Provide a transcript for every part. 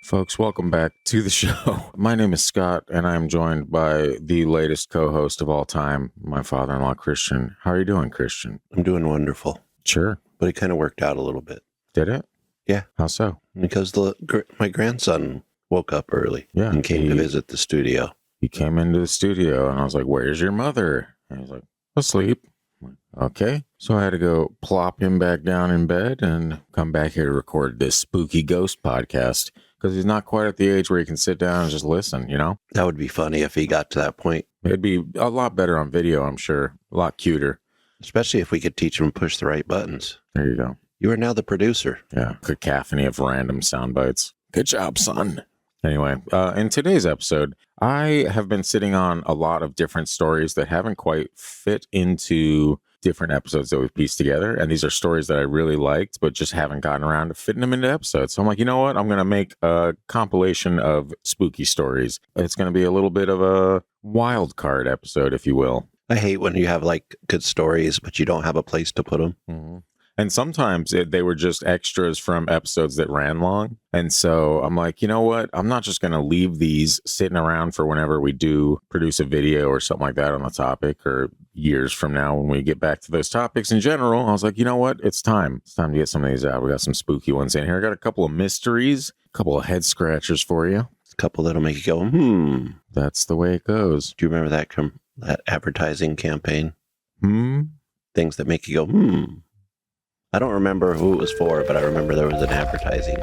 Folks, welcome back to the show. My name is Scott, and I'm joined by the latest co-host of all time, my father-in-law, Christian. How are you doing, Christian? I'm doing wonderful. Sure. But it kind of worked out a little bit. Did it? Yeah. How so? Because my grandson woke up early and came to visit the studio. He came into the studio, and I was like, where's your mother? And he's like, asleep. Okay. So I had to go plop him back down in bed and come back here to record this spooky ghost podcast. Because he's not quite at the age where he can sit down and just listen, you know? That would be funny if he got to that point. It'd be a lot better on video, I'm sure. A lot cuter. Especially if we could teach him to push the right buttons. There you go. You are now the producer. Yeah, cacophony of random sound bites. Good job, son. Anyway, in today's episode, I have been sitting on a lot of different stories that haven't quite fit into different episodes that we've pieced together. And these are stories that I really liked, but just haven't gotten around to fitting them into episodes. So I'm like, you know what? I'm going to make a compilation of spooky stories. It's going to be a little bit of a wild card episode, if you will. I hate when you have like good stories, but you don't have a place to put them. Mm-hmm. And sometimes they were just extras from episodes that ran long. And so I'm like, you know what? I'm not just going to leave these sitting around for whenever we do produce a video or something like that on the topic, or years from now when we get back to those topics in general. I was like, you know what? It's time. It's time to get some of these out. We got some spooky ones in here. I got a couple of mysteries, a couple of head scratchers for you. A couple that'll make you go, That's the way it goes. Do you remember that advertising campaign? Things that make you go, I don't remember who it was for, but I remember there was an advertising.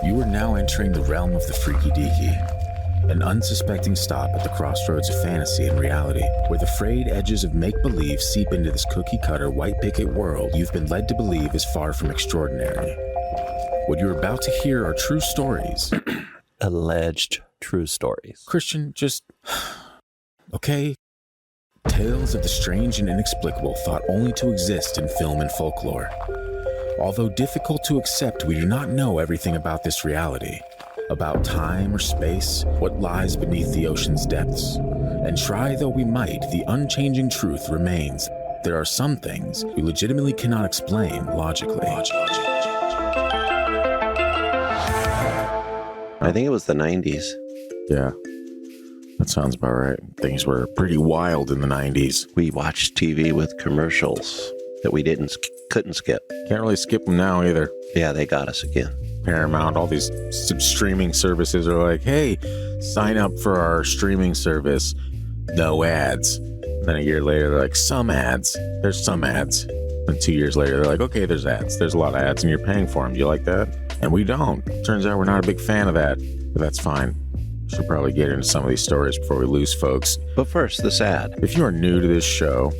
You are now entering the realm of the freaky deaky, an unsuspecting stop at the crossroads of fantasy and reality, where the frayed edges of make-believe seep into this cookie-cutter white picket world you've been led to believe is far from extraordinary. What you're about to hear are true stories. Alleged true stories. Christian, just... okay? Tales of the strange and inexplicable thought only to exist in film and folklore. Although difficult to accept, we do not know everything about this reality. About time or space, what lies beneath the ocean's depths. And try though we might, the unchanging truth remains. There are some things we legitimately cannot explain logically. I think it was the 90s. Yeah, that sounds about right. Things were pretty wild in the 90s. We watched TV with commercials that we couldn't skip. Can't really skip them now either. Yeah, they got us again. Paramount, all these streaming services are like, hey, sign up for our streaming service. No ads. And then a year later, they're like, some ads. There's some ads. And 2 years later, they're like, okay, there's ads. There's a lot of ads and you're paying for them. Do you like that? And we don't. Turns out we're not a big fan of that. But that's fine. Should probably get into some of these stories before we lose folks. But first, this ad. If you are new to this show,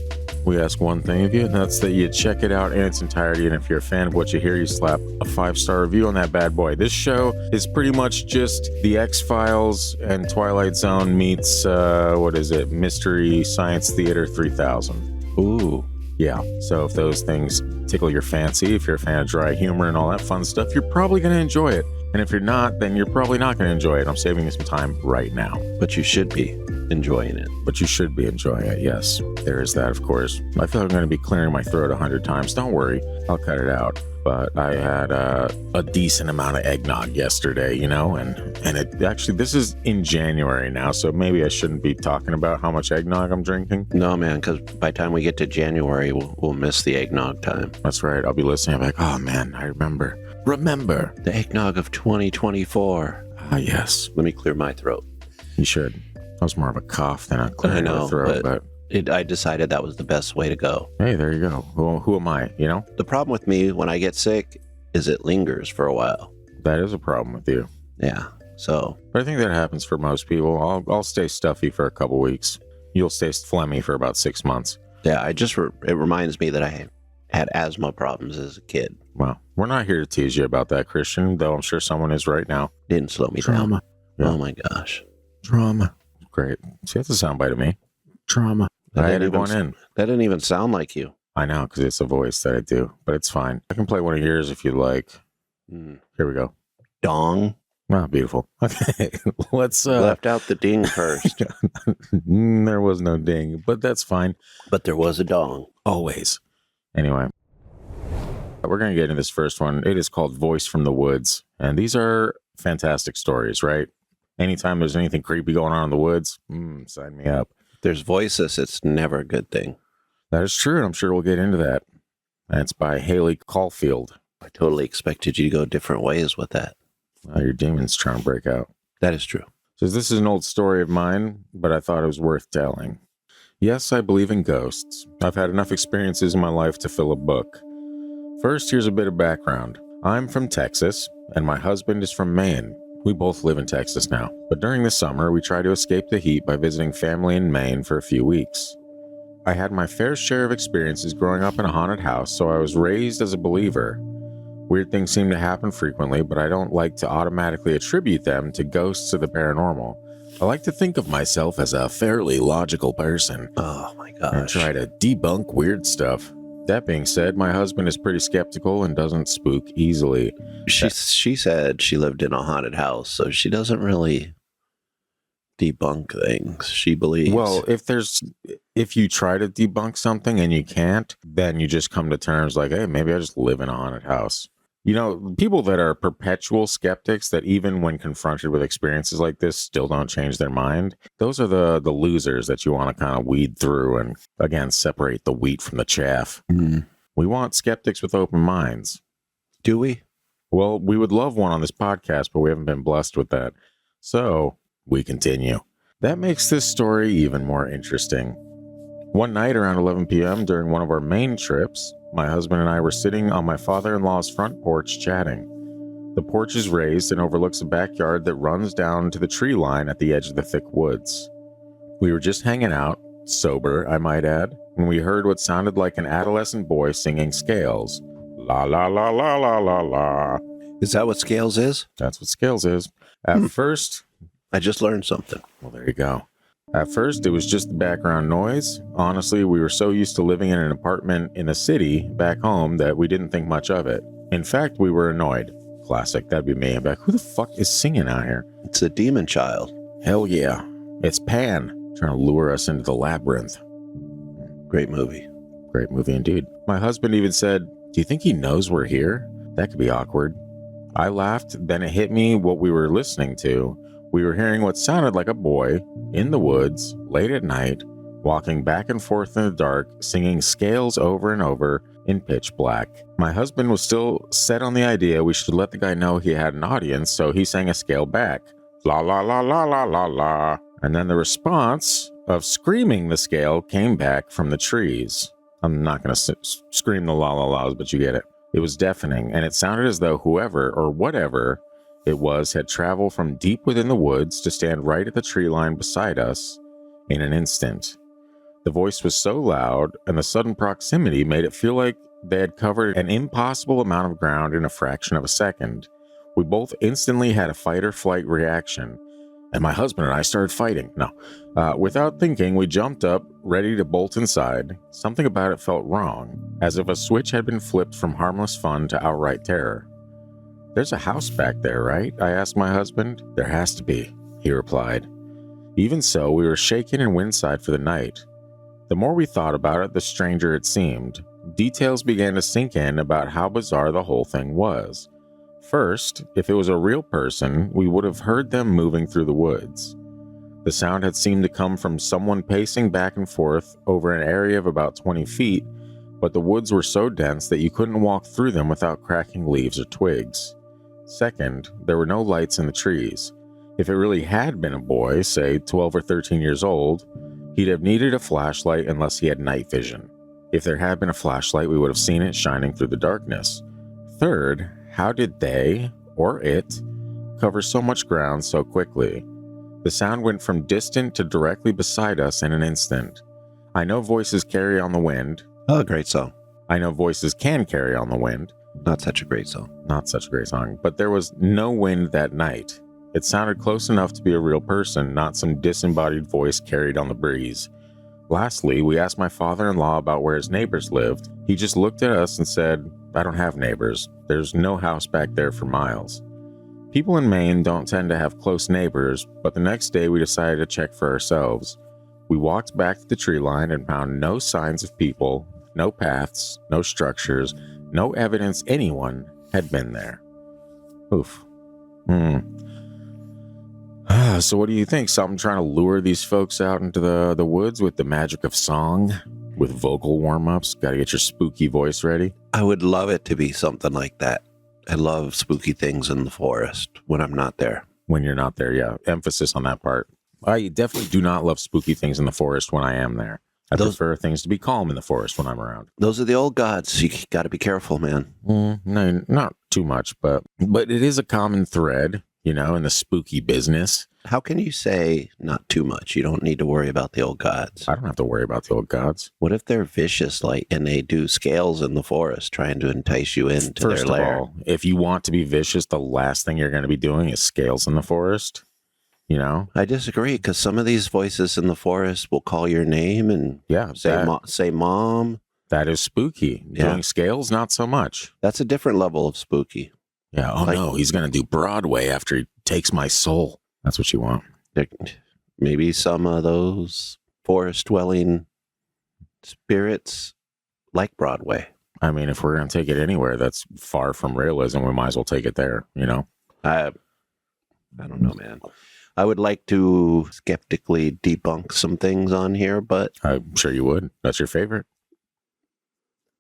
we ask one thing of you, and that's that you check it out in its entirety. And if you're a fan of what you hear, you slap a 5-star review on that bad boy. This show is pretty much just the X-Files and Twilight Zone meets, Mystery Science Theater 3000. Ooh. Yeah, so if those things tickle your fancy, if you're a fan of dry humor and all that fun stuff, you're probably going to enjoy it. And if you're not, then you're probably not going to enjoy it. I'm saving you some time right now. But you should be enjoying it. But you should be enjoying it, yes. There is that, of course. I feel like I'm going to be clearing my throat 100 times. Don't worry, I'll cut it out. But I had a decent amount of eggnog yesterday, you know, and it actually, this is in January now, so maybe I shouldn't be talking about how much eggnog I'm drinking. No, man, because by the time we get to January, we'll miss the eggnog time. That's right. I'll be listening. I'm like, oh man, I remember the eggnog of 2024. Ah, yes. Let me clear my throat. You should. That was more of a cough than a clearing of the throat, but I decided that was the best way to go. Hey, there you go. Who am I, you know? The problem with me when I get sick is it lingers for a while. That is a problem with you. Yeah, so. But I think that happens for most people. I'll stay stuffy for a couple weeks. You'll stay phlegmy for about 6 months. Yeah, it reminds me that I had asthma problems as a kid. Well, we're not here to tease you about that, Christian, though I'm sure someone is right now. Didn't slow me Trauma. down. Yeah. Oh my gosh. Trauma. Great. See, that's a soundbite of me. Trauma. I added one in. That didn't even sound like you. I know, because it's a voice that I do, but it's fine. I can play one of yours if you'd like. Here we go. Dong. Oh, beautiful. Okay, let's... Left out the ding first. There was no ding, but that's fine. But there was a dong. Always. Anyway, we're going to get into this first one. It is called Voice from the Woods. And these are fantastic stories, right? Anytime there's anything creepy going on in the woods, sign me up. There's voices. It's never a good thing. That is true, and I'm sure we'll get into that. And it's by Haley Caulfield. I totally expected you to go different ways with that. Your demon's trying to break out. That is true. So this is an old story of mine, but I thought it was worth telling. Yes, I believe in ghosts. I've had enough experiences in my life to fill a book. First, here's a bit of background. I'm from Texas, and my husband is from Maine. We both live in Texas now. But during the summer, we try to escape the heat by visiting family in Maine for a few weeks. I had my fair share of experiences growing up in a haunted house, so I was raised as a believer. Weird things seem to happen frequently, but I don't like to automatically attribute them to ghosts or the paranormal. I like to think of myself as a fairly logical person. Oh my gosh. And try to debunk weird stuff. That being said, my husband is pretty skeptical and doesn't spook easily. She said she lived in a haunted house, so she doesn't really debunk things. She believes. Well, if you try to debunk something and you can't, then you just come to terms like, hey, maybe I just live in a haunted house. You know, people that are perpetual skeptics that even when confronted with experiences like this still don't change their mind, those are the losers that you want to kind of weed through and, again, separate the wheat from the chaff. Mm. We want skeptics with open minds. Do we? Well, we would love one on this podcast, but we haven't been blessed with that. So we continue. That makes this story even more interesting. One night around 11 p.m. during one of our Maine trips, my husband and I were sitting on my father-in-law's front porch chatting. The porch is raised and overlooks a backyard that runs down to the tree line at the edge of the thick woods. We were just hanging out, sober, I might add, when we heard what sounded like an adolescent boy singing scales. La la la la la la la. Is that what scales is? That's what scales is. At first... I just learned something. Well, there you go. At first, it was just the background noise. Honestly, we were so used to living in an apartment in a city back home that we didn't think much of it. In fact, we were annoyed. Classic, that'd be me. I'm like, who the fuck is singing out here? It's a demon child. Hell yeah. It's Pan, trying to lure us into the labyrinth. Great movie. Great movie indeed. My husband even said, do you think he knows we're here? That could be awkward. I laughed, then it hit me what we were listening to. We were hearing what sounded like a boy in the woods, late at night, walking back and forth in the dark, singing scales over and over in pitch black. My husband was still set on the idea we should let the guy know he had an audience, so he sang a scale back. La la la la la la la. And then the response of screaming the scale came back from the trees. I'm not going to scream the la la la's, but you get it. It was deafening, and it sounded as though whoever or whatever it was had traveled from deep within the woods to stand right at the tree line beside us in an instant. The voice was so loud, and the sudden proximity made it feel like they had covered an impossible amount of ground in a fraction of a second. We both instantly had a fight or flight reaction, and my husband and I started fighting. Without thinking, we jumped up, ready to bolt inside. Something about it felt wrong, as if a switch had been flipped from harmless fun to outright terror. There's a house back there, right? I asked my husband. There has to be, he replied. Even so, we were shaken and went inside for the night. The more we thought about it, the stranger it seemed. Details began to sink in about how bizarre the whole thing was. First, if it was a real person, we would have heard them moving through the woods. The sound had seemed to come from someone pacing back and forth over an area of about 20 feet, but the woods were so dense that you couldn't walk through them without cracking leaves or twigs. Second, there were no lights in the trees. If it really had been a boy, say 12 or 13 years old, he'd have needed a flashlight unless he had night vision. If there had been a flashlight, we would have seen it shining through the darkness. Third, how did they, or it, cover so much ground so quickly? The sound went from distant to directly beside us in an instant. I know voices carry on the wind. Oh, great song. I know voices can carry on the wind. Not such a great song. Not such a great song. But there was no wind that night. It sounded close enough to be a real person, not some disembodied voice carried on the breeze. Lastly, we asked my father-in-law about where his neighbors lived. He just looked at us and said, I don't have neighbors. There's no house back there for miles. People in Maine don't tend to have close neighbors, but the next day we decided to check for ourselves. We walked back to the tree line and found no signs of people, no paths, no structures, no evidence anyone had been there. Oof. So what do you think? Something trying to lure these folks out into the woods with the magic of song? With vocal warm-ups? Got to get your spooky voice ready? I would love it to be something like that. I love spooky things in the forest when I'm not there. When you're not there, yeah. Emphasis on that part. I definitely do not love spooky things in the forest when I am there. I prefer things to be calm in the forest when I'm around. Those are the old gods. You got to be careful, man. No, not too much, but it is a common thread, in the spooky business. How can you say not too much? You don't need to worry about the old gods. I don't have to worry about the old gods. What if they're vicious, and they do scales in the forest, trying to entice you into their lair? First of all, if you want to be vicious, the last thing you're going to be doing is scales in the forest. I disagree, because some of these voices in the forest will call your name and say mom. That is spooky. Yeah. Doing scales, not so much. That's a different level of spooky. Yeah. Oh, no, he's going to do Broadway after he takes my soul. That's what you want. Maybe some of those forest-dwelling spirits like Broadway. I mean, if we're going to take it anywhere that's far from realism, we might as well take it there, I don't know, man. I would like to skeptically debunk some things on here, but I'm sure you would. That's your favorite.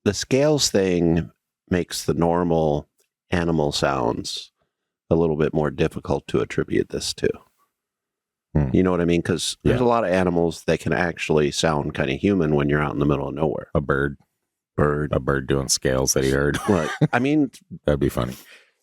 The scales thing makes the normal animal sounds a little bit more difficult to attribute this to. You know what I mean? Because there's a lot of animals that can actually sound kind of human when you're out in the middle of nowhere. A bird doing scales that he heard. Right. I mean, that'd be funny.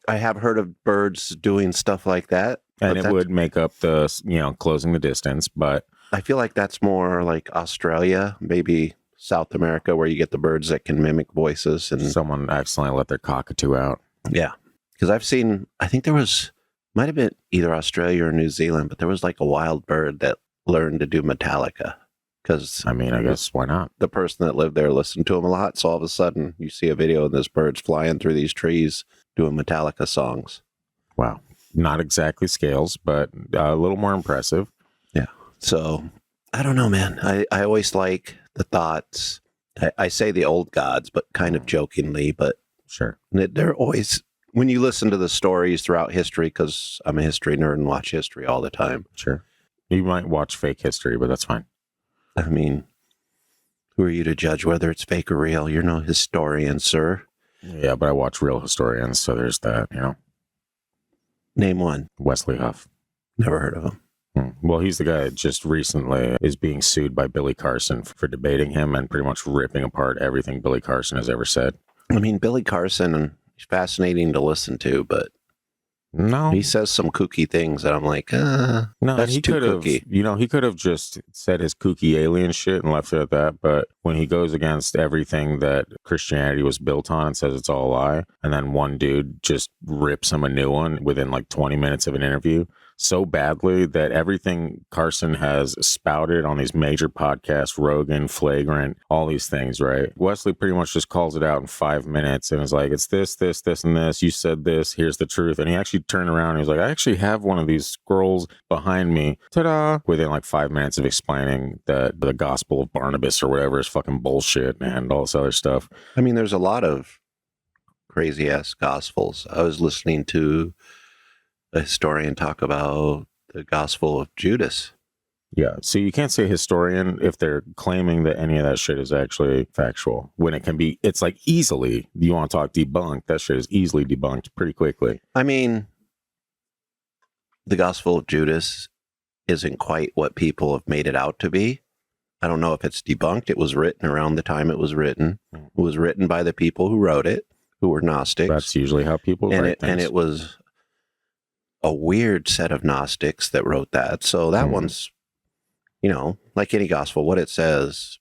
I have heard of birds doing stuff like that. And it would make up the, closing the distance, but I feel like that's more like Australia, maybe South America, where you get the birds that can mimic voices. And someone accidentally let their cockatoo out. Yeah. Because I've seen, I think might have been either Australia or New Zealand, but there was like a wild bird that learned to do Metallica. Because I guess why not? The person that lived there listened to him a lot. So all of a sudden you see a video and this bird's flying through these trees doing Metallica songs. Wow. Not exactly scales, but a little more impressive. Yeah. So I don't know, man. I always like the thoughts. I say the old gods, but kind of jokingly, but sure. They're always, when you listen to the stories throughout history, because I'm a history nerd and watch history all the time. Sure. You might watch fake history, but that's fine. I mean, who are you to judge whether it's fake or real? You're no historian, sir. Yeah, but I watch real historians, so there's that, Name one. Wesley Huff. Never heard of him. Well, he's the guy that just recently is being sued by Billy Carson for debating him and pretty much ripping apart everything Billy Carson has ever said. I mean, Billy Carson is fascinating to listen to, but no, he says some kooky things that I'm like, no, that's he too could have, kooky. He could have just said his kooky alien shit and left it at that. But when he goes against everything that Christianity was built on and says it's all a lie, and then one dude just rips him a new one within like 20 minutes of an interview so badly that everything Carson has spouted on these major podcasts, Rogan, Flagrant, all these things, right? Wesley pretty much just calls it out in 5 minutes and is like, it's this, this, this, and this. You said this. Here's the truth. And he actually turned around and he's like, I actually have one of these scrolls behind me. Ta-da! Within like 5 minutes of explaining that the Gospel of Barnabas or whatever is fucking bullshit and all this other stuff. I mean, there's a lot of crazy-ass Gospels. I was listening to a historian talk about the Gospel of Judas. Yeah, so you can't say historian if they're claiming that any of that shit is actually factual. When it can be, it's like easily, you want to talk debunked, that shit is easily debunked pretty quickly. I mean, the Gospel of Judas isn't quite what people have made it out to be. I don't know if it's debunked. It was written around the time it was written. It was written by the people who wrote it, who were Gnostics. That's usually how people write things. And it was a weird set of Gnostics that wrote that. So that one's, like any gospel, what it says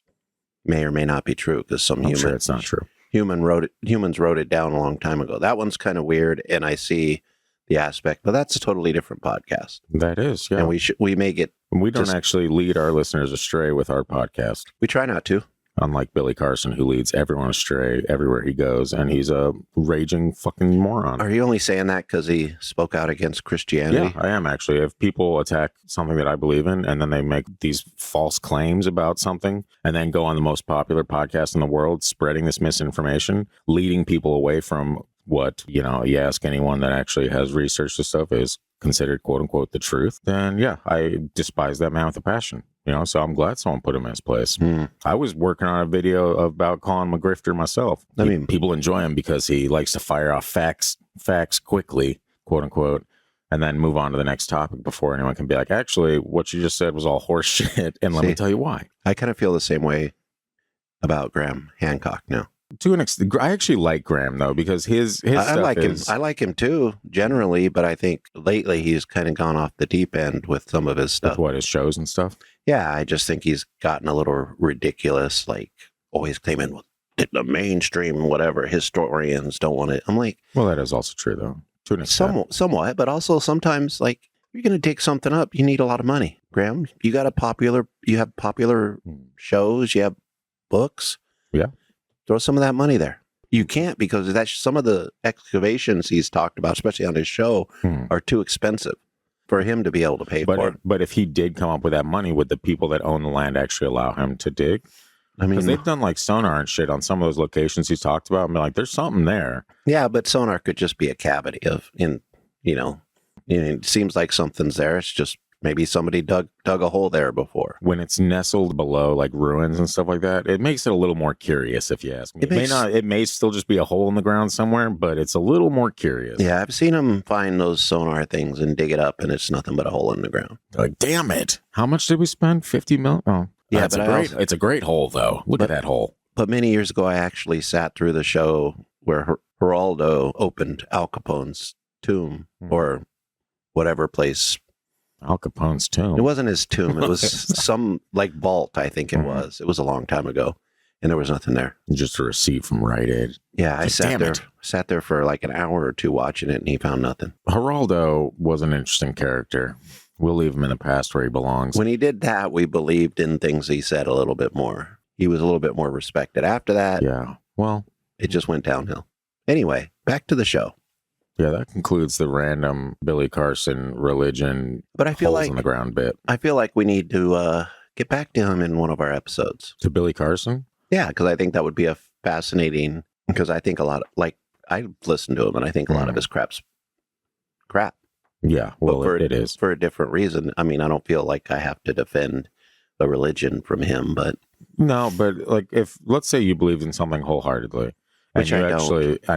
may or may not be true because sure it's not true. Humans wrote it down a long time ago. That one's kind of weird, and I see the aspect, but that's a totally different podcast. That is, yeah. And we may get. We don't actually lead our listeners astray with our podcast. We try not to. Unlike Billy Carson, who leads everyone astray everywhere he goes, and he's a raging fucking moron. Are you only saying that because he spoke out against Christianity? Yeah, I am actually. If people attack something that I believe in, and then they make these false claims about something, and then go on the most popular podcast in the world, spreading this misinformation, leading people away from what, you ask anyone that actually has researched this stuff is considered quote unquote the truth, then yeah, I despise that man with a passion. So I'm glad someone put him in his place. I was working on a video about calling him a grifter myself. I mean, people enjoy him because he likes to fire off facts quickly, quote unquote, and then move on to the next topic before anyone can be like, actually, what you just said was all horse shit, and let me tell you why. I kind of feel the same way about Graham Hancock now. To an extent, I actually like Graham though, because his I stuff like is... him. I like him too, generally, but I think lately he's kind of gone off the deep end with some of his stuff. With what, his shows and stuff? Yeah, I just think he's gotten a little ridiculous, like always claiming the mainstream, whatever, historians don't want it. I'm like... Well, that is also true though, to an extent. Somewhat, but also sometimes, like, you're going to dig something up, you need a lot of money. Graham, you have popular shows, you have books. Yeah. Throw some of that money there. You can't, because that's some of the excavations he's talked about, especially on his show, are too expensive for him to be able to pay for it. But if he did come up with that money, would the people that own the land actually allow him to dig? I mean, because they've done like sonar and shit on some of those locations he's talked about. And be like, there's something there. Yeah, but sonar could just be a cavity it seems like something's there. It's just maybe somebody dug a hole there before. When it's nestled below like ruins and stuff like that, it makes it a little more curious, if you ask me. It may still just be a hole in the ground somewhere, but it's a little more curious. Yeah, I've seen them find those sonar things and dig it up, and it's nothing but a hole in the ground. Like, damn it. How much did we spend? 50 million? Oh, yeah, it's a great hole, though. Look at that hole. But many years ago, I actually sat through the show where Geraldo opened Al Capone's tomb, or whatever place. Al Capone's tomb. It wasn't his tomb. It was some like vault, I think it was. It was a long time ago, and there was nothing there. Just a receipt from Rite Aid. Yeah, I sat there for like an hour or two watching it, and he found nothing. Geraldo was an interesting character. We'll leave him in the past where he belongs. When he did that, we believed in things he said a little bit more. He was a little bit more respected. After that, yeah, well, it just went downhill. Anyway, back to the show. Yeah, that concludes the random Billy Carson religion, but I feel holes like in the ground bit. I feel like we need to get back to him in one of our episodes. To Billy Carson? Yeah, because I think that would be a fascinating. Because I think a lot of, I listened to him, and I think a lot of his crap's crap. Yeah, well, it is for a different reason. I mean, I don't feel like I have to defend a religion from him, but no, but like if let's say you believed in something wholeheartedly. Which I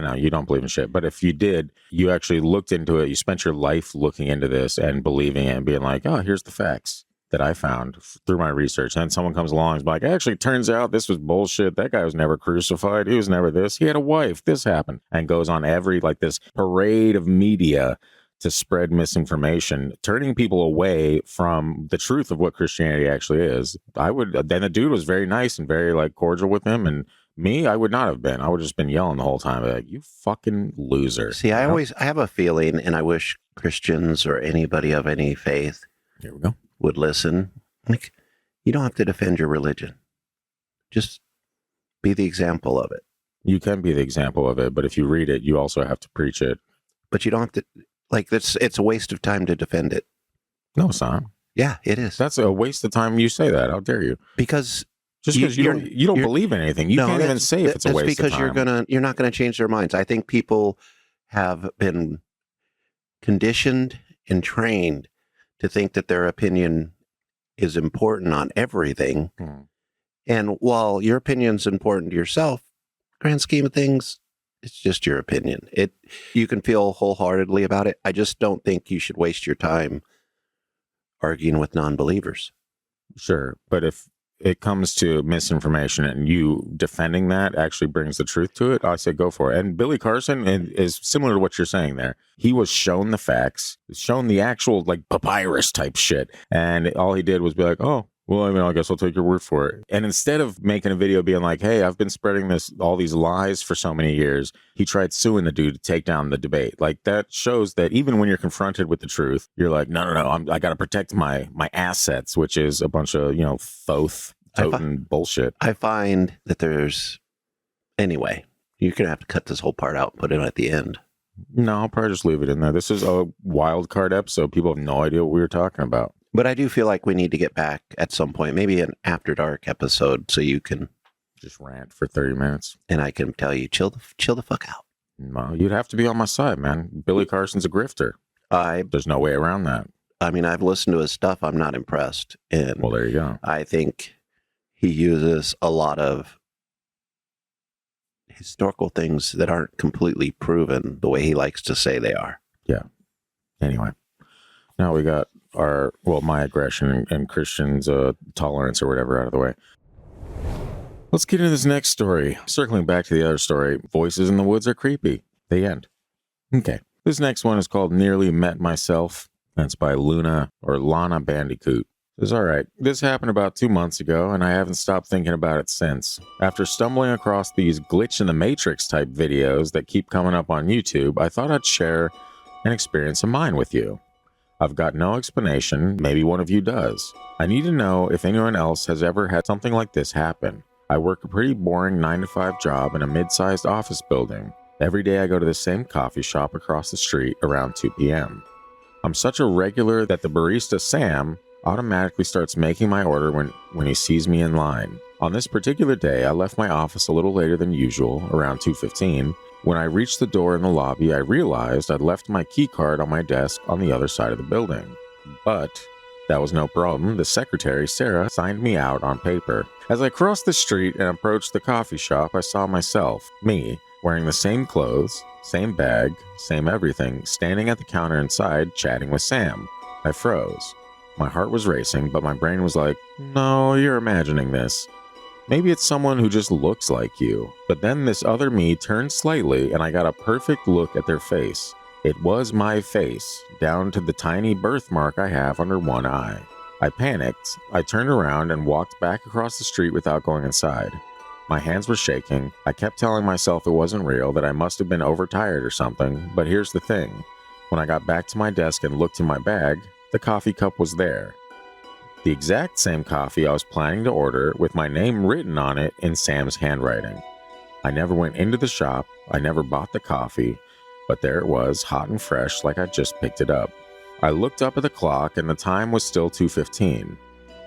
know you don't believe in shit, but if you did, you actually looked into it, you spent your life looking into this and believing it and being like, oh, here's the facts that I found through my research. And then someone comes along and is like, actually, it turns out this was bullshit. That guy was never crucified. He was never this. He had a wife. This happened. And goes on every, like this parade of media to spread misinformation, turning people away from the truth of what Christianity actually is. Then the dude was very nice and very like cordial with him, and me, I would not have been. I would have just been yelling the whole time, like, you fucking loser. See, I have a feeling, and I wish Christians or anybody of any faith here we go would listen. Like, you don't have to defend your religion. Just be the example of it. You can be the example of it, but if you read it, you also have to preach it. But you don't have to, like, it's a waste of time to defend it. No, it's not. Yeah, it is. That's a waste of time you say that. How dare you? Because... Just because you don't believe in anything, you can't even say if it's a waste of time. That's because you're not going to change their minds. I think people have been conditioned and trained to think that their opinion is important on everything. And while your opinion's important to yourself, grand scheme of things, it's just your opinion. You can feel wholeheartedly about it. I just don't think you should waste your time arguing with non-believers. Sure, but if it comes to misinformation and you defending that actually brings the truth to it, I say go for it. And Billy Carson is similar to what you're saying there. He was shown the facts, shown the actual like papyrus type shit. And all he did was be like, oh, well, I mean, I guess I'll take your word for it. And instead of making a video being like, hey, I've been spreading all these lies for so many years, he tried suing the dude to take down the debate. Like, that shows that even when you're confronted with the truth, you're like, no, I got to protect my assets, which is a bunch of, toting bullshit. I find that anyway, you're going to have to cut this whole part out and put it at the end. No, I'll probably just leave it in there. This is a wild card episode. People have no idea what we were talking about. But I do feel like we need to get back at some point, maybe an After Dark episode, so you can just rant for 30 minutes. And I can tell you, chill the fuck out. No, you'd have to be on my side, man. Billy Carson's a grifter. There's no way around that. I mean, I've listened to his stuff. I'm not impressed. And well, there you go. I think he uses a lot of historical things that aren't completely proven the way he likes to say they are. Yeah. Anyway, now we got my aggression and Christian's tolerance or whatever out of the way. Let's get into this next story. Circling back to the other story, voices in the woods are creepy. The end. Okay. This next one is called Nearly Met Myself. That's by Lana Bandicoot. It's all right. This happened about 2 months ago, and I haven't stopped thinking about it since. After stumbling across these glitch in the matrix type videos that keep coming up on YouTube, I thought I'd share an experience of mine with you. I've got no explanation. Maybe one of you does. I need to know if anyone else has ever had something like this happen. I work a pretty boring 9-to-5 job in a mid-sized office building. Every day I go to the same coffee shop across the street around 2 p.m. I'm such a regular that the barista Sam automatically starts making my order when he sees me in line. On this particular day, I left my office a little later than usual, around 2:15. When I reached the door in the lobby, I realized I'd left my key card on my desk on the other side of the building. But that was no problem. The secretary, Sarah, signed me out on paper. As I crossed the street and approached the coffee shop, I saw myself, me, wearing the same clothes, same bag, same everything, standing at the counter inside, chatting with Sam. I froze. My heart was racing, but my brain was like, no, you're imagining this. Maybe it's someone who just looks like you. But then this other me turned slightly, and I got a perfect look at their face. It was my face, down to the tiny birthmark I have under one eye. I panicked. I turned around and walked back across the street without going inside. My hands were shaking. I kept telling myself it wasn't real, that I must have been overtired or something. But here's the thing. When I got back to my desk and looked in my bag, the coffee cup was there. The exact same coffee I was planning to order, with my name written on it in Sam's handwriting. I never went into the shop. I never bought the coffee. But there it was, hot and fresh, like I just picked it up. I looked up at the clock, and the time was still 2:15,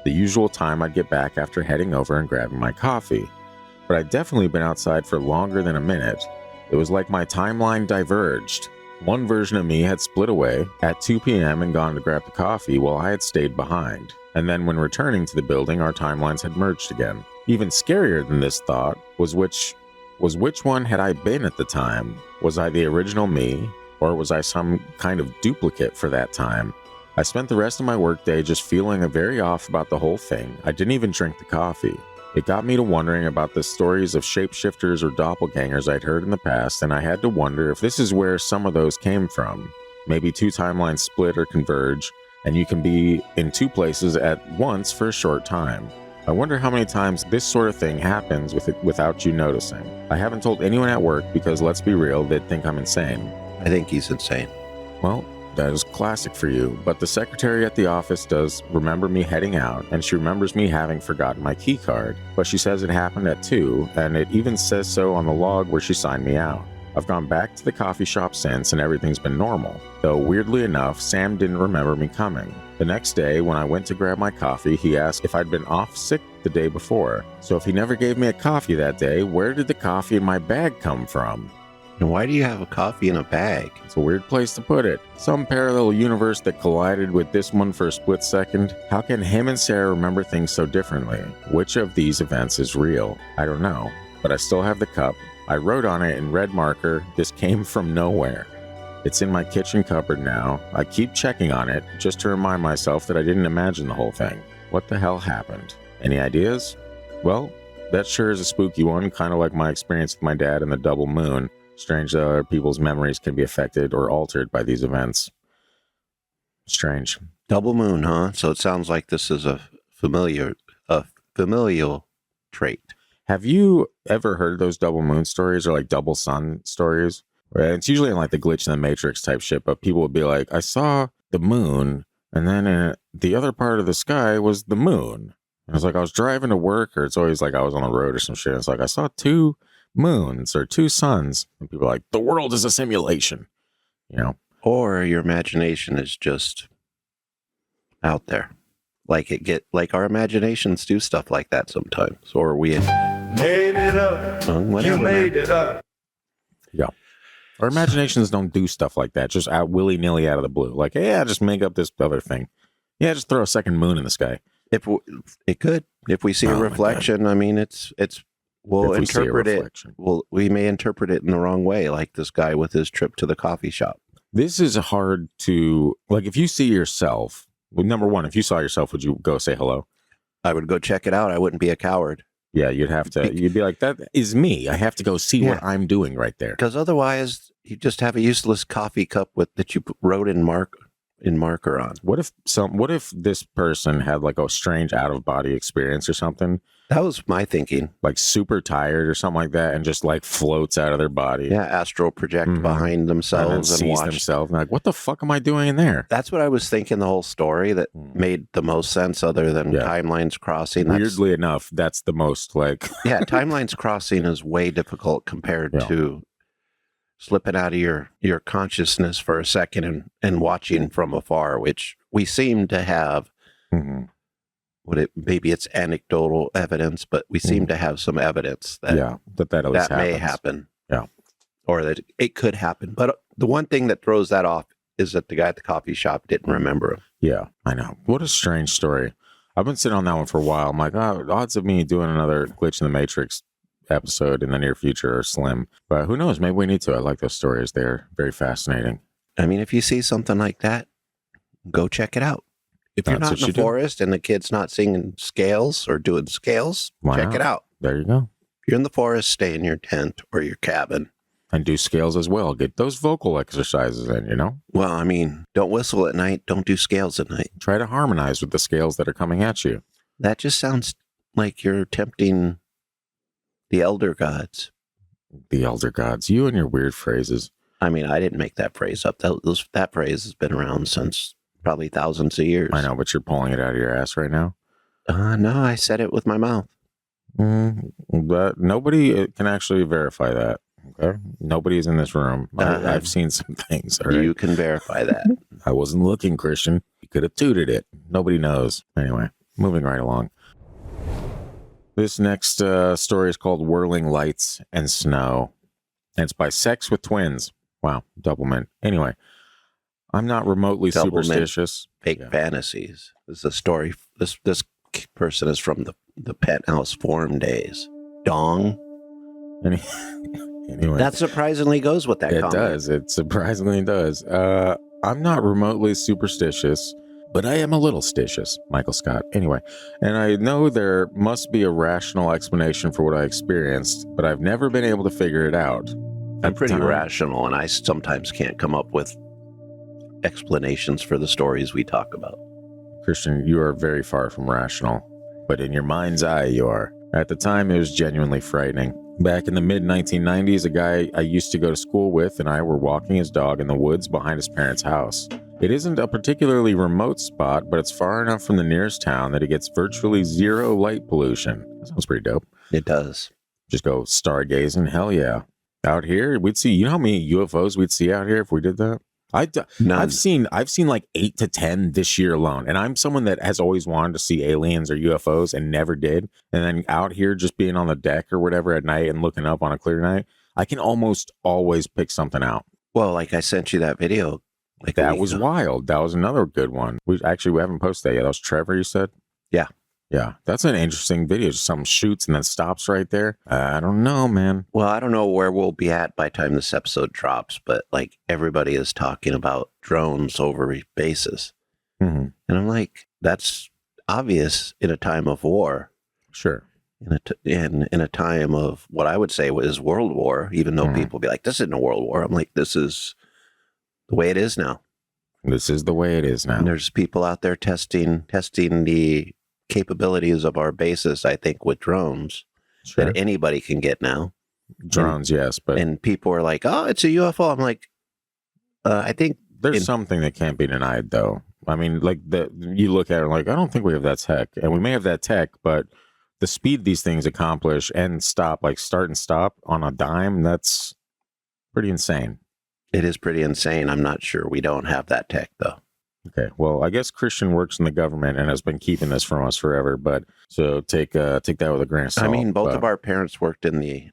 the usual time I'd get back after heading over and grabbing my coffee. But I'd definitely been outside for longer than a minute. It was like my timeline diverged. One version of me had split away at 2 p.m. and gone to grab the coffee while I had stayed behind. And then when returning to the building, our timelines had merged again. Even scarier than this thought was which one had I been at the time? Was I the original me, or was I some kind of duplicate for that time? I spent the rest of my workday just feeling very off about the whole thing. I didn't even drink the coffee. It got me to wondering about the stories of shapeshifters or doppelgangers I'd heard in the past, and I had to wonder if this is where some of those came from. Maybe two timelines split or converge, and you can be in two places at once for a short time. I wonder how many times this sort of thing happens without you noticing. I haven't told anyone at work because, let's be real, they'd think I'm insane. I think he's insane. Well, that is classic for you, but the secretary at the office does remember me heading out, and she remembers me having forgotten my key card, but she says it happened at 2, and it even says so on the log where she signed me out. I've gone back to the coffee shop since, and everything's been normal, though weirdly enough, Sam didn't remember me coming. The next day, when I went to grab my coffee, he asked if I'd been off sick the day before. So if he never gave me a coffee that day, where did the coffee in my bag come from? And why do you have a coffee in a bag? It's a weird place to put it. Some parallel universe that collided with this one for a split second. How can him and Sarah remember things so differently? Which of these events is real? I don't know, but I still have the cup. I wrote on it in red marker, "This came from nowhere." It's in my kitchen cupboard now. I keep checking on it just to remind myself that I didn't imagine the whole thing. What the hell happened? Any ideas? Well, that sure is a spooky one, kind of like my experience with my dad and the double moon. Strange that other people's memories can be affected or altered by these events. Strange. Double moon, huh? So it sounds like this is a familial trait. Have you ever heard those double moon stories or like double sun stories? Right? It's usually in like the glitch in the matrix type shit, but people would be like, I saw the moon, and then the other part of the sky was the moon. And it's like I was driving to work, or it's always like I was on the road or some shit. It's like I saw 2 moons or 2 suns, and people are like, the world is a simulation, you know? Or your imagination is just out there. Like our imaginations do stuff like that sometimes. Or we Made it up. whatever, You made it up. Yeah. Our imaginations don't do stuff like that, just out willy-nilly out of the blue. Like, yeah, just make up this other thing. Yeah, just throw a second moon in the sky. It could. If we see a reflection, I mean, we'll interpret it. We may interpret it in the wrong way, like this guy with his trip to the coffee shop. This is hard to, like, if you see yourself, well, number one, if you saw yourself, would you go say hello? I would go check it out. I wouldn't be a coward. Yeah, you'd be like, that is me. I have to go see what I'm doing right there. Because otherwise, you just have a useless coffee cup that you wrote in marker on. What if this person had like a strange out of body experience or something? That was my thinking. Like super tired or something like that, and just like floats out of their body. Yeah, astral project behind themselves and sees watch themselves. And like, what the fuck am I doing in there? That's what I was thinking. The whole story that made the most sense, other than timelines crossing. Weirdly enough, that's the most like. Yeah, timelines crossing is way difficult compared to slipping out of your consciousness for a second and watching from afar, which we seem to have. Mm-hmm. Maybe it's anecdotal evidence, but we seem to have some evidence that that may happen. Yeah, or that it could happen. But the one thing that throws that off is that the guy at the coffee shop didn't remember him. Yeah, I know. What a strange story. I've been sitting on that one for a while. I'm like, odds of me doing another Glitch in the Matrix episode in the near future are slim. But who knows? Maybe we need to. I like those stories. They're very fascinating. I mean, if you see something like that, go check it out. If you're not in the forest and the kid's not singing scales or doing scales, check it out. There you go. If you're in the forest, stay in your tent or your cabin. And do scales as well. Get those vocal exercises in, you know? Well, I mean, don't whistle at night. Don't do scales at night. Try to harmonize with the scales that are coming at you. That just sounds like you're tempting the elder gods. The elder gods. You and your weird phrases. I mean, I didn't make that phrase up. That phrase has been around since probably thousands of years. I know, but you're pulling it out of your ass right now. No, I said it with my mouth. But nobody can actually verify that. Okay, nobody's in this room. I've seen some things. All right? You can verify that. I wasn't looking, Christian. You could have tooted it. Nobody knows. Anyway, moving right along. This next story is called Whirling Lights and Snow. And it's by Sex with Twins. Wow, doublemint. Anyway, I'm not remotely superstitious. Fake fantasies. This is a story. This person is from the Penthouse Forum days. Dong. Anyway, that surprisingly goes with that comment. It does. It surprisingly does. I'm not remotely superstitious, but I am a little stitious, Michael Scott. Anyway, and I know there must be a rational explanation for what I experienced, but I've never been able to figure it out. I'm pretty rational, and I sometimes can't come up with explanations for the stories we talk about. Christian, you are very far from rational, but in your mind's eye, you are. At the time, it was genuinely frightening. Back in the mid-1990s, a guy I used to go to school with and I were walking his dog in the woods behind his parents' house. It isn't a particularly remote spot, but it's far enough from the nearest town that it gets virtually zero light pollution. That sounds pretty dope. It does. Just go stargazing. Hell yeah. Out here, we'd see, you know how many UFOs we'd see out here if we did that? I've seen like 8 to 10 this year alone. And I'm someone that has always wanted to see aliens or UFOs and never did. And then out here just being on the deck or whatever at night and looking up on a clear night, I can almost always pick something out. Well, like I sent you that video. Like that was wild. That was another good one. We haven't posted that yet. That was Trevor, you said? Yeah. Yeah, that's an interesting video. Just something shoots and then stops right there. I don't know, man. Well, I don't know where we'll be at by the time this episode drops, but like everybody is talking about drones over bases. Mm-hmm. And I'm like, that's obvious in a time of war. Sure. In a time of what I would say is world war, even though people be like, this isn't a world war. I'm like, this is the way it is now. This is the way it is now. And there's people out there testing the capabilities of our bases, I think, with drones that anybody can get now. Drones, yes, but and people are like, "Oh, it's a UFO." I'm like, I think there's something that can't be denied, though. I mean, like you look at it like, I don't think we have that tech, and we may have that tech, but the speed these things accomplish and stop, like start and stop on a dime, that's pretty insane. It is pretty insane. I'm not sure we don't have that tech, though. Okay, well, I guess Christian works in the government and has been keeping this from us forever, but so take that with a grain of salt. I mean, both of our parents worked in the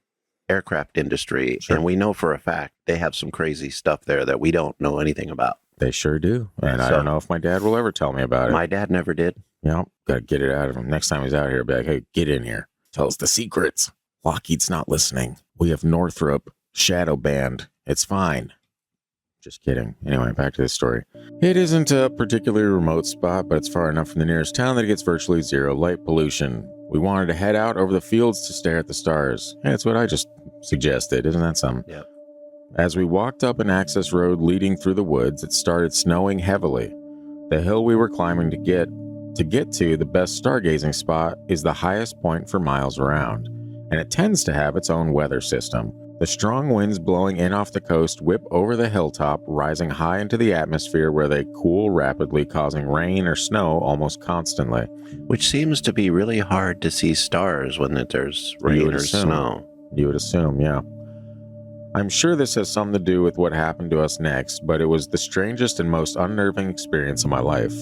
aircraft industry, Sure. and we know for a fact they have some crazy stuff there that we don't know anything about. They sure do, and I don't know if my dad will ever tell me about it. My dad never did. Yeah, gotta get it out of him. Next time he's out here, be like, hey, get in here. Tell us the secrets. Lockheed's not listening. We have Northrop, Shadow Band. It's fine. Just kidding. Anyway, back to this story. It isn't a particularly remote spot, but it's far enough from the nearest town that it gets virtually zero light pollution. We wanted to head out over the fields to stare at the stars. Hey, that's what I just suggested. Isn't that something? Yep. As we walked up an access road leading through the woods, it started snowing heavily. The hill we were climbing to get to the best stargazing spot is the highest point for miles around, and it tends to have its own weather system. The strong winds blowing in off the coast whip over the hilltop, rising high into the atmosphere where they cool rapidly, causing rain or snow almost constantly. Which seems to be really hard to see stars when there's rain or snow. You would assume, yeah. I'm sure this has something to do with what happened to us next, but it was the strangest and most unnerving experience of my life.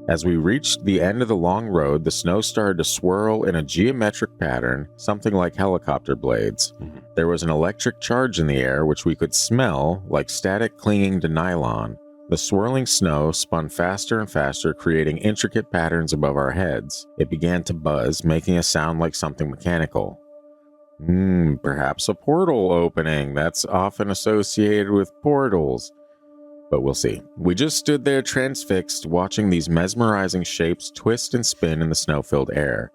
As we reached the end of the long road, the snow started to swirl in a geometric pattern, something like helicopter blades. Mm-hmm. There was an electric charge in the air, which we could smell, like static clinging to nylon. The swirling snow spun faster and faster, creating intricate patterns above our heads. It began to buzz, making a sound like something mechanical. Perhaps a portal opening. That's often associated with portals. But we'll see. We just stood there transfixed, watching these mesmerizing shapes twist and spin in the snow-filled air.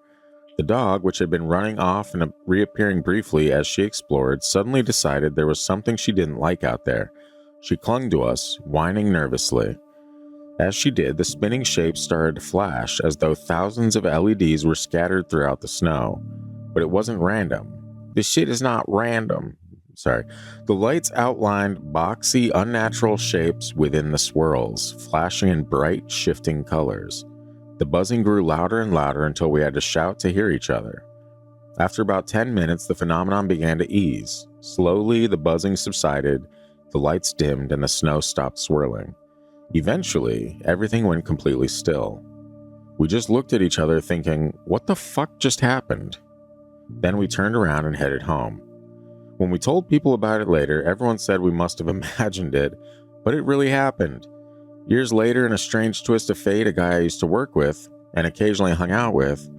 The dog, which had been running off and reappearing briefly as she explored, suddenly decided there was something she didn't like out there. She clung to us, whining nervously. As she did, the spinning shapes started to flash, as though thousands of LEDs were scattered throughout the snow. But it wasn't random. This shit is not random. The lights outlined boxy, unnatural shapes within the swirls, flashing in bright, shifting colors. The buzzing grew louder and louder until we had to shout to hear each other. After about 10 minutes, the phenomenon began to ease. Slowly, the buzzing subsided, the lights dimmed, and the snow stopped swirling. Eventually, everything went completely still. We just looked at each other thinking, what the fuck just happened? Then we turned around and headed home. When we told people about it later, everyone said we must have imagined it, but it really happened. Years later, in a strange twist of fate, a guy I used to work with, and occasionally hung out with,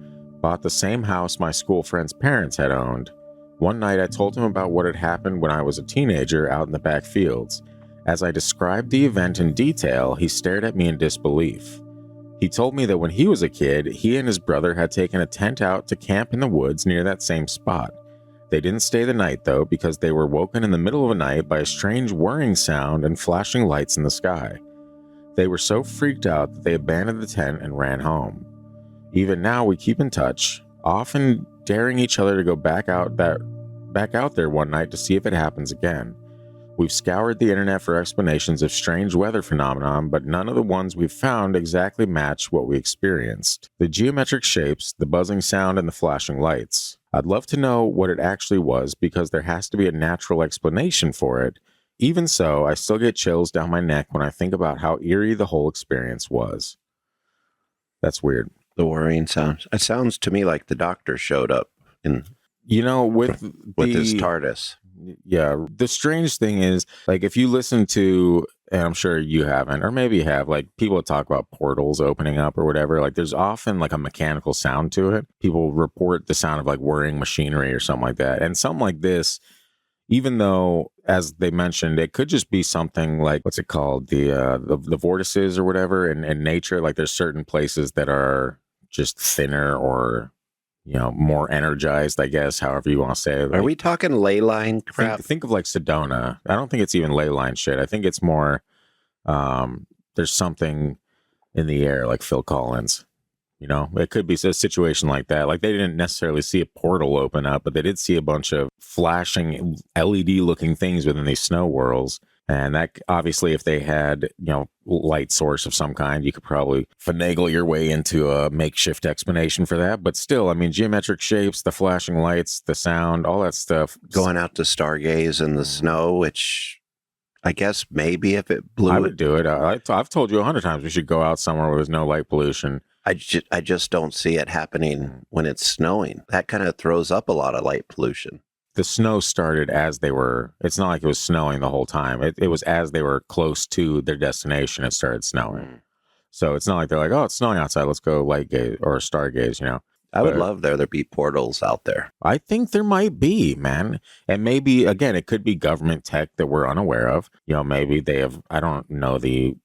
bought the same house my school friend's parents had owned. One night I told him about what had happened when I was a teenager out in the back fields. As I described the event in detail, he stared at me in disbelief. He told me that when he was a kid, he and his brother had taken a tent out to camp in the woods near that same spot. They didn't stay the night, though, because they were woken in the middle of the night by a strange whirring sound and flashing lights in the sky. They were so freaked out that they abandoned the tent and ran home. Even now, we keep in touch, often daring each other to go back out there one night to see if it happens again. We've scoured the internet for explanations of strange weather phenomenon, but none of the ones we've found exactly match what we experienced. The geometric shapes, the buzzing sound, and the flashing lights. I'd love to know what it actually was because there has to be a natural explanation for it. Even so, I still get chills down my neck when I think about how eerie the whole experience was. That's weird. The whirring sound. It sounds to me like the doctor showed up with his TARDIS. Yeah, the strange thing is, like, if you listen to, and I'm sure you haven't, or maybe you have, like, people talk about portals opening up or whatever, like, there's often, like, a mechanical sound to it. People report the sound of, like, whirring machinery or something like that. And something like this, even though, as they mentioned, it could just be something like, what's it called, the vortices or whatever in nature. Like, there's certain places that are just thinner or, more energized, I guess, however you want to say it. Are we talking ley line crap? Think of like Sedona. I don't think it's even ley line shit. I think it's more, there's something in the air, like Phil Collins. It could be a situation like that. Like, they didn't necessarily see a portal open up, but they did see a bunch of flashing LED looking things within these snow whirls. And that obviously, if they had, light source of some kind, you could probably finagle your way into a makeshift explanation for that. But still, I mean, geometric shapes, the flashing lights, the sound, all that stuff. Going out to stargaze in the snow, which I guess maybe if it blew, I would do it. I've told you 100 times we should go out somewhere where there's no light pollution. I just don't see it happening when it's snowing. That kind of throws up a lot of light pollution. The snow started as they were, it's not like it was snowing the whole time. It was as they were close to their destination, it started snowing. So it's not like they're like, oh, it's snowing outside, let's go light gaze or stargaze, I would love there to be portals out there. I think there might be, man. And maybe, again, it could be government tech that we're unaware of. Maybe they have, I don't know,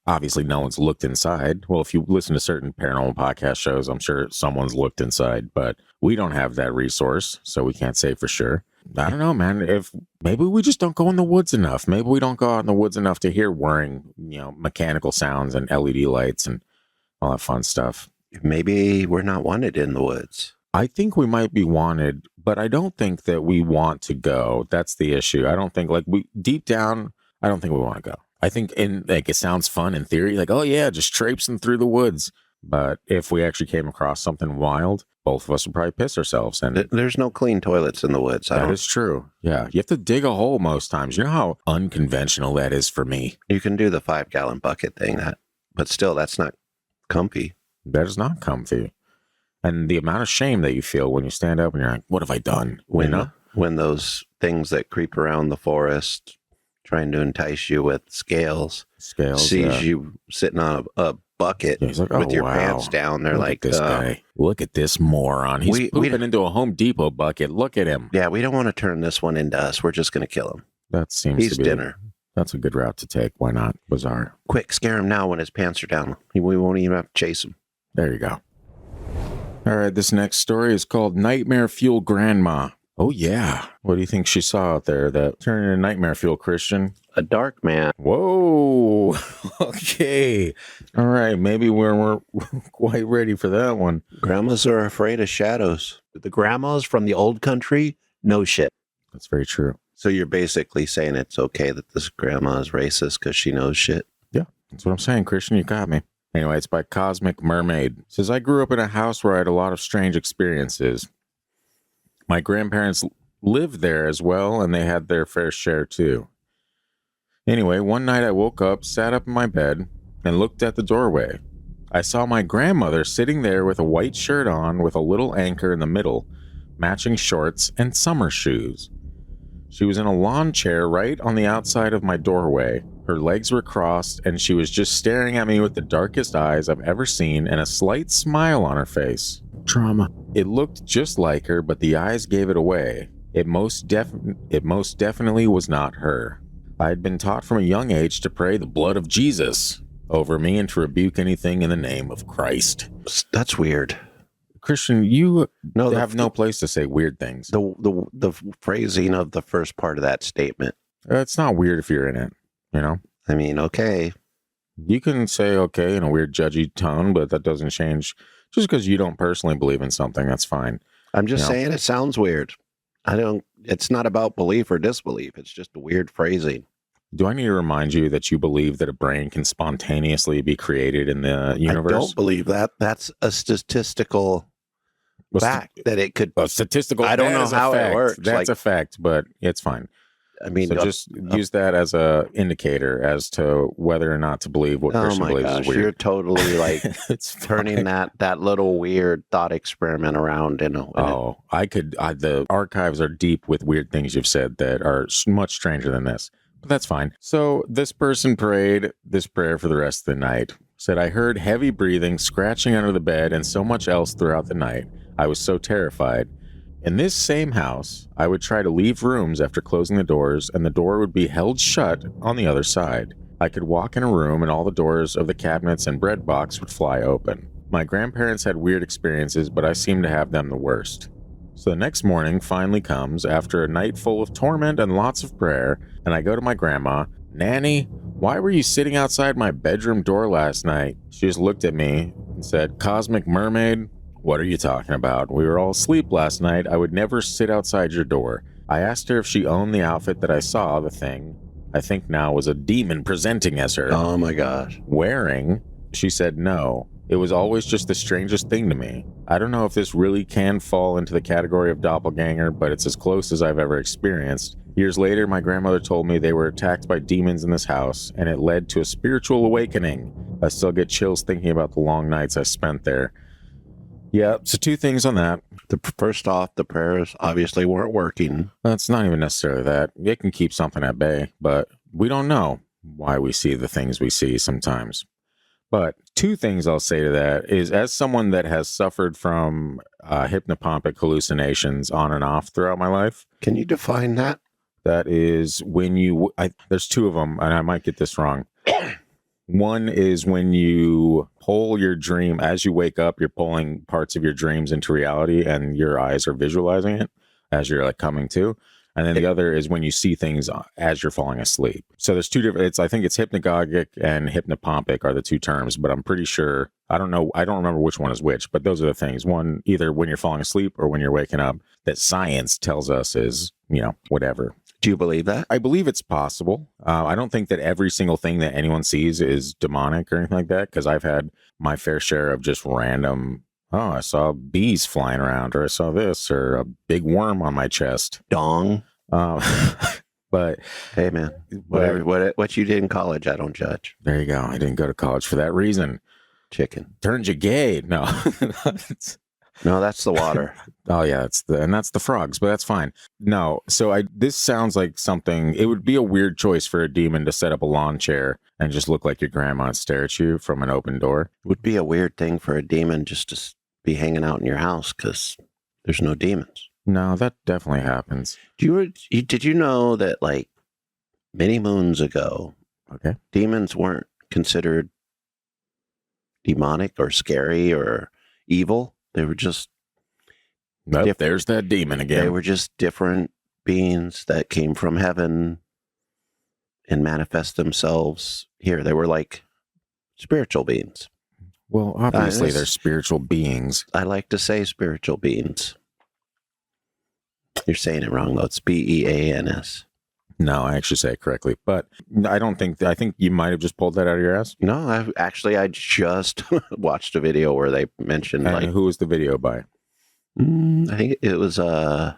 obviously no one's looked inside. Well, if you listen to certain paranormal podcast shows, I'm sure someone's looked inside, but we don't have that resource, so we can't say for sure. I don't know, man. If maybe we just don't go in the woods enough. Maybe we don't go out in the woods enough to hear whirring, mechanical sounds and LED lights and all that fun stuff. Maybe we're not wanted in the woods. I think we might be wanted, but I don't think that we want to go. That's the issue. I don't think deep down, I don't think we want to go. I think it sounds fun in theory, like, oh yeah, just traipsing through the woods. But if we actually came across something wild, both of us would probably piss ourselves. And there's no clean toilets in the woods. That is true. Yeah. You have to dig a hole most times. You know how unconventional that is for me? You can do the 5-gallon bucket thing, but still, that's not comfy. That is not comfy. And the amount of shame that you feel when you stand up and you're like, what have I done? When those things that creep around the forest trying to entice you with scales sees you sitting on a bucket with your pants down. They're like, this guy. Look at this moron. He's pooping into a Home Depot bucket. Look at him. Yeah, we don't want to turn this one into us. We're just going to kill him. That seems to be dinner. That's a good route to take. Why not? Bizarre. Quick, scare him now when his pants are down. We won't even have to chase him. There you go. All right, this next story is called Nightmare Fuel Grandma. Oh, yeah. What do you think she saw out there that turned into nightmare fuel, Christian? A dark man. Whoa. Okay. All right. Maybe we're quite ready for that one. Grandmas are afraid of shadows. The grandmas from the old country, no shit. That's very true. So you're basically saying it's okay that this grandma is racist because she knows shit? Yeah, that's what I'm saying, Christian. You got me. Anyway, it's by Cosmic Mermaid. It says, I grew up in a house where I had a lot of strange experiences. My grandparents lived there as well, and they had their fair share too. Anyway, one night I woke up, sat up in my bed, and looked at the doorway. I saw my grandmother sitting there with a white shirt on with a little anchor in the middle, matching shorts, and summer shoes. She was in a lawn chair right on the outside of my doorway. Her legs were crossed, and she was just staring at me with the darkest eyes I've ever seen and a slight smile on her face. Trauma. It looked just like her, but the eyes gave it away. It most definitely was not her. I had been taught from a young age to pray the blood of Jesus over me and to rebuke anything in the name of Christ. That's weird. Christian, you have no place to say weird things. The phrasing of the first part of that statement. It's not weird if you're in it, I mean, okay. You can say okay in a weird judgy tone, but that doesn't change. Just because you don't personally believe in something, that's fine. I'm just saying it sounds weird. It's not about belief or disbelief. It's just a weird phrasing. Do I need to remind you that you believe that a brain can spontaneously be created in the universe? I don't believe that. That's a statistical fact that it could. A statistical. I don't know how it works. That's a fact, but it's fine. I mean, so just use that as a indicator as to whether or not to believe what Christian believes is weird. You're totally like turning that little weird thought experiment around. The archives are deep with weird things you've said that are much stranger than this. But that's fine. So this person prayed this prayer for the rest of the night. Said, I heard heavy breathing, scratching under the bed, and so much else throughout the night. I was so terrified. In this same house, I would try to leave rooms after closing the doors, and the door would be held shut on the other side. I could walk in a room, and all the doors of the cabinets and bread box would fly open. My grandparents had weird experiences, but I seemed to have them the worst. So the next morning finally comes, after a night full of torment and lots of prayer, and I go to my grandma. Nanny, why were you sitting outside my bedroom door last night? She just looked at me and said, Cosmic Mermaid, what are you talking about? We were all asleep last night. I would never sit outside your door. I asked her if she owned the outfit that I saw, the thing, I think now was a demon presenting as her. Oh my gosh. Wearing, she said no. It was always just the strangest thing to me. I don't know if this really can fall into the category of doppelganger, but it's as close as I've ever experienced. Years later, my grandmother told me they were attacked by demons in this house, and it led to a spiritual awakening. I still get chills thinking about the long nights I spent there. Yeah, so 2 things on that. First off, the prayers obviously weren't working. It's not even necessarily that. It can keep something at bay, but we don't know why we see the things we see sometimes. But 2 things I'll say to that is, as someone that has suffered from hypnopompic hallucinations on and off throughout my life. Can you define that? That is when you, there's 2 of them, and I might get this wrong. One is when you pull your dream, as you wake up, you're pulling parts of your dreams into reality, and your eyes are visualizing it as you're like coming to. And then the other is when you see things as you're falling asleep. So there's 2 different, I think it's hypnagogic and hypnopompic are the 2 terms, but I'm pretty sure, I don't know, I don't remember which one is which, but those are the things. One, either when you're falling asleep or when you're waking up, that science tells us is, whatever. Do you believe that? I believe it's possible. I don't think that every single thing that anyone sees is demonic or anything like that, because I've had my fair share of just random, I saw bees flying around, or I saw this, or a big worm on my chest. Dong. But hey, man, what you did in college, I don't judge. There you go. I didn't go to college for that reason. Chicken. Turned you gay. No. No, that's the water. Oh yeah, that's the frogs, but that's fine. No, so this sounds like something. It would be a weird choice for a demon to set up a lawn chair and just look like your grandma and stare at you from an open door. It would be a weird thing for a demon just to be hanging out in your house because there's no demons. No, that definitely happens. Did you know that like many moons ago, okay, demons weren't considered demonic or scary or evil? They were just there's that demon again. They were just different beings that came from heaven and manifest themselves here. They were like spiritual beings. Well, obviously they're spiritual beings. I like to say spiritual beings. You're saying it wrong though. It's B-E-A-N-S. No, I actually say it correctly, but I think you might have just pulled that out of your ass. No, I just watched a video where they mentioned and who was the video by? I think it was I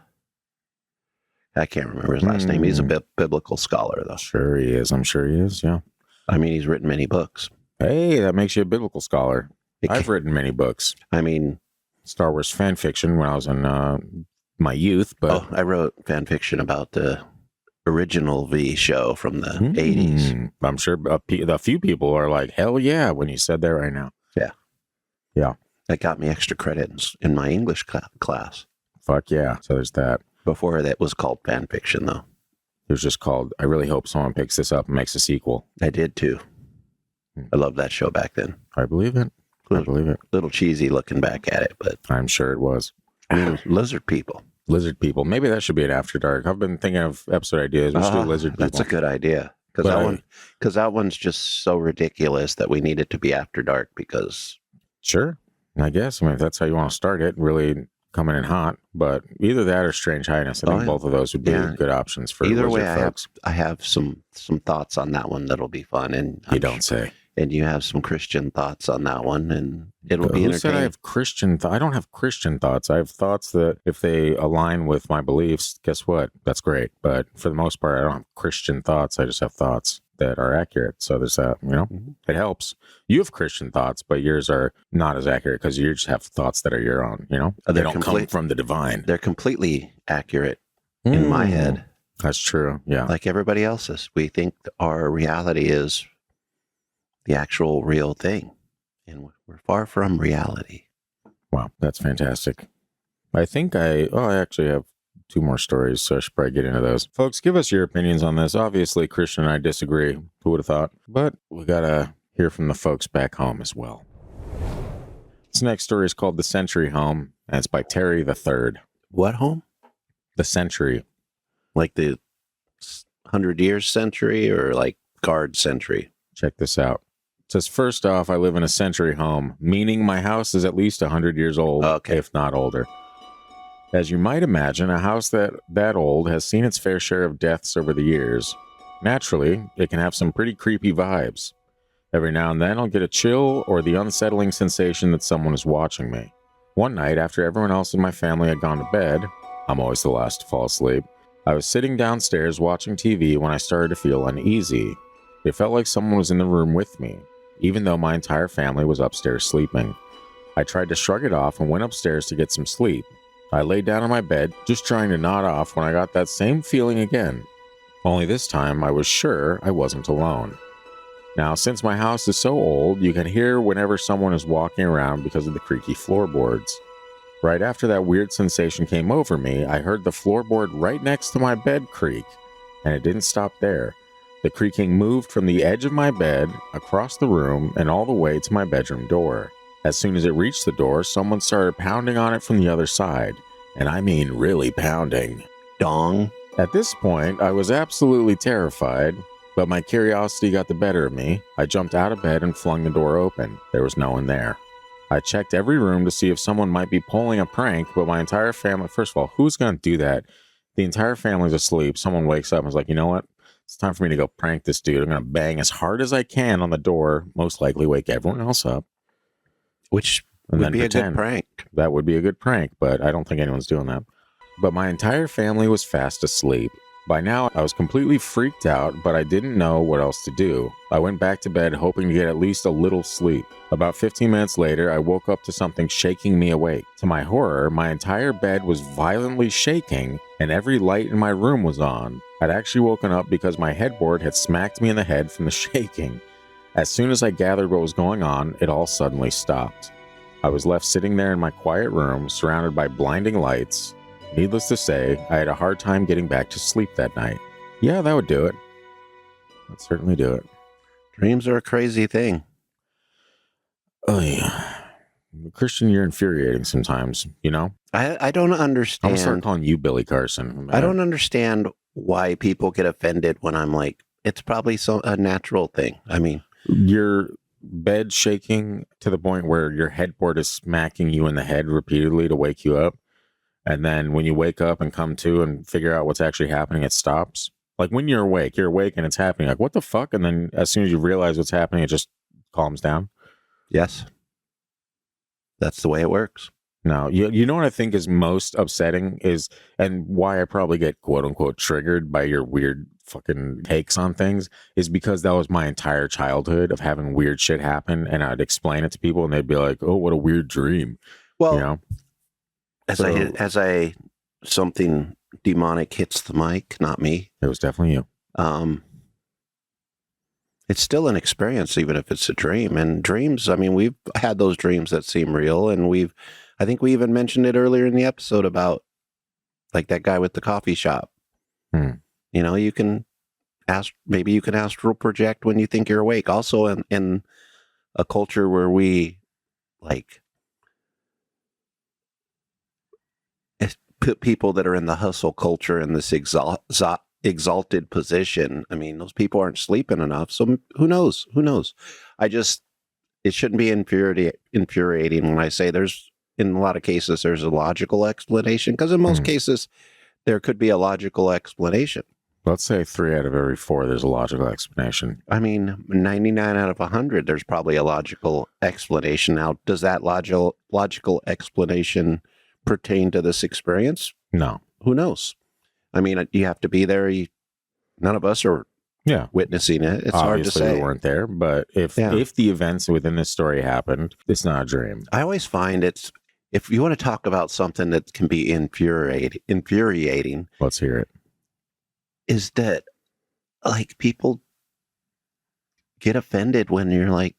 can't remember his last name. He's a biblical scholar though. Sure he is. I'm sure he is. Yeah. I mean, he's written many books. Hey, that makes you a biblical scholar. I've written many books. I mean, Star Wars fan fiction when I was in my youth, but I wrote fan fiction about the original V show from the 80s. I'm sure a few people are like, hell yeah, when you said that right now. Yeah. Yeah. That got me extra credits in my English class. Fuck yeah. So there's that. Before that was called fan fiction, though. It was just called, I really hope someone picks this up and makes a sequel. I did too. I loved that show back then. I believe it. I believe it. Little cheesy looking back at it, but I'm sure it was. I mean, lizard people. Lizard people. Maybe that should be an After Dark. I've been thinking of episode ideas. We should do lizard people. That's a good idea. Because that one's just so ridiculous that we need it to be After Dark because... Sure. I guess. I mean, if that's how you want to start it, really coming in hot. But either that or Strange Highness. I think both of those would be good options for either way. folks. I have some thoughts on that one that'll be fun. And you don't say. And you have some Christian thoughts on that one, and it'll be entertaining. Who said I have Christian I don't have Christian thoughts. I have thoughts that if they align with my beliefs, guess what? That's great. But for the most part, I don't have Christian thoughts. I just have thoughts that are accurate. So there's that, it helps. You have Christian thoughts, but yours are not as accurate because you just have thoughts that are your own, They don't come from the divine. They're completely accurate in my head. That's true. Yeah. Like everybody else's. We think our reality is the actual real thing. And we're far from reality. Wow, that's fantastic. I think I actually have 2 more stories, so I should probably get into those. Folks, give us your opinions on this. Obviously, Christian and I disagree. Who would have thought? But we got to hear from the folks back home as well. This next story is called The Century Home, and it's by Terry the Third. What home? The Century. Like the 100 years century or like guard century? Check this out. It says, first off, I live in a century home, meaning my house is at least 100 years old, if not older. As you might imagine, a house that old has seen its fair share of deaths over the years. Naturally, it can have some pretty creepy vibes. Every now and then I'll get a chill or the unsettling sensation that someone is watching me. One night, after everyone else in my family had gone to bed, I'm always the last to fall asleep, I was sitting downstairs watching TV when I started to feel uneasy. It felt like someone was in the room with me, even though my entire family was upstairs sleeping. I tried to shrug it off and went upstairs to get some sleep. I laid down on my bed, just trying to nod off when I got that same feeling again. Only this time I was sure I wasn't alone. Now, since my house is so old, you can hear whenever someone is walking around because of the creaky floorboards. Right after that weird sensation came over me, I heard the floorboard right next to my bed creak, and it didn't stop there. The creaking moved from the edge of my bed, across the room, and all the way to my bedroom door. As soon as it reached the door, someone started pounding on it from the other side, and I mean really pounding. Dong. At this point, I was absolutely terrified, but my curiosity got the better of me. I jumped out of bed and flung the door open. There was no one there. I checked every room to see if someone might be pulling a prank, but my entire family, first of all, who's going to do that? The entire family's asleep. Someone wakes up and is like, you know what? It's time for me to go prank this dude. I'm going to bang as hard as I can on the door, most likely wake everyone else up. Which And would then be pretend. a good prank. That would be a good prank, but I don't think anyone's doing that. But my entire family was fast asleep. By now, I was completely freaked out, but I didn't know what else to do. I went back to bed hoping to get at least a little sleep. About 15 minutes later, I woke up to something shaking me awake. To my horror, my entire bed was violently shaking, and every light in my room was on. I'd actually woken up because my headboard had smacked me in the head from the shaking. As soon as I gathered what was going on, it all suddenly stopped. I was left sitting there in my quiet room, surrounded by blinding lights. Needless to say, I had a hard time getting back to sleep that night. Yeah, that would do it. That'd certainly do it. Dreams are a crazy thing. Oh, yeah. Christian, you're infuriating sometimes, you know? I don't I'm going to understand. start calling you Billy Carson. I don't understand why people get offended when I'm like, it's probably a natural thing. I mean, Your bed shaking to the point where your headboard is smacking you in the head repeatedly to wake you up. And then when you wake up and come to and figure out what's actually happening, it stops. Like when you're awake and it's happening. Like, what the fuck? And then as soon as you realize what's happening, it just calms down. yes, that's the way it works. No, you know what I think is most upsetting is, and why I probably get quote unquote triggered by your weird fucking takes on things, is because that was my entire childhood of having weird shit happen, and I'd explain it to people and they'd be like, oh, what a weird dream. Well, You know? as something demonic hits the mic, not me. It was definitely you. It's still an experience, even if it's a dream. And dreams, I mean, we've had those dreams that seem real, and I think we even mentioned it earlier in the episode about like that guy with the coffee shop. You know, maybe you can astral project when you think you're awake. Also in a culture where we like put people that are in the hustle culture in this exalted position. I mean, those people aren't sleeping enough. So who knows? It shouldn't be infuriating when I say in a lot of cases, there's a logical explanation, because in most cases, there could be a logical explanation. Let's say 3 out of every 4, there's a logical explanation. I mean, 99 out of 100, there's probably a logical explanation. Now, does that logical explanation pertain to this experience? No. Who knows? I mean, you have to be there. None of us are witnessing it. It's Obviously, hard to say. we weren't there, but if the events within this story happened, it's not a dream. I always find if you want to talk about something that can be infuriating, Let's hear it. is that like people get offended when you're like,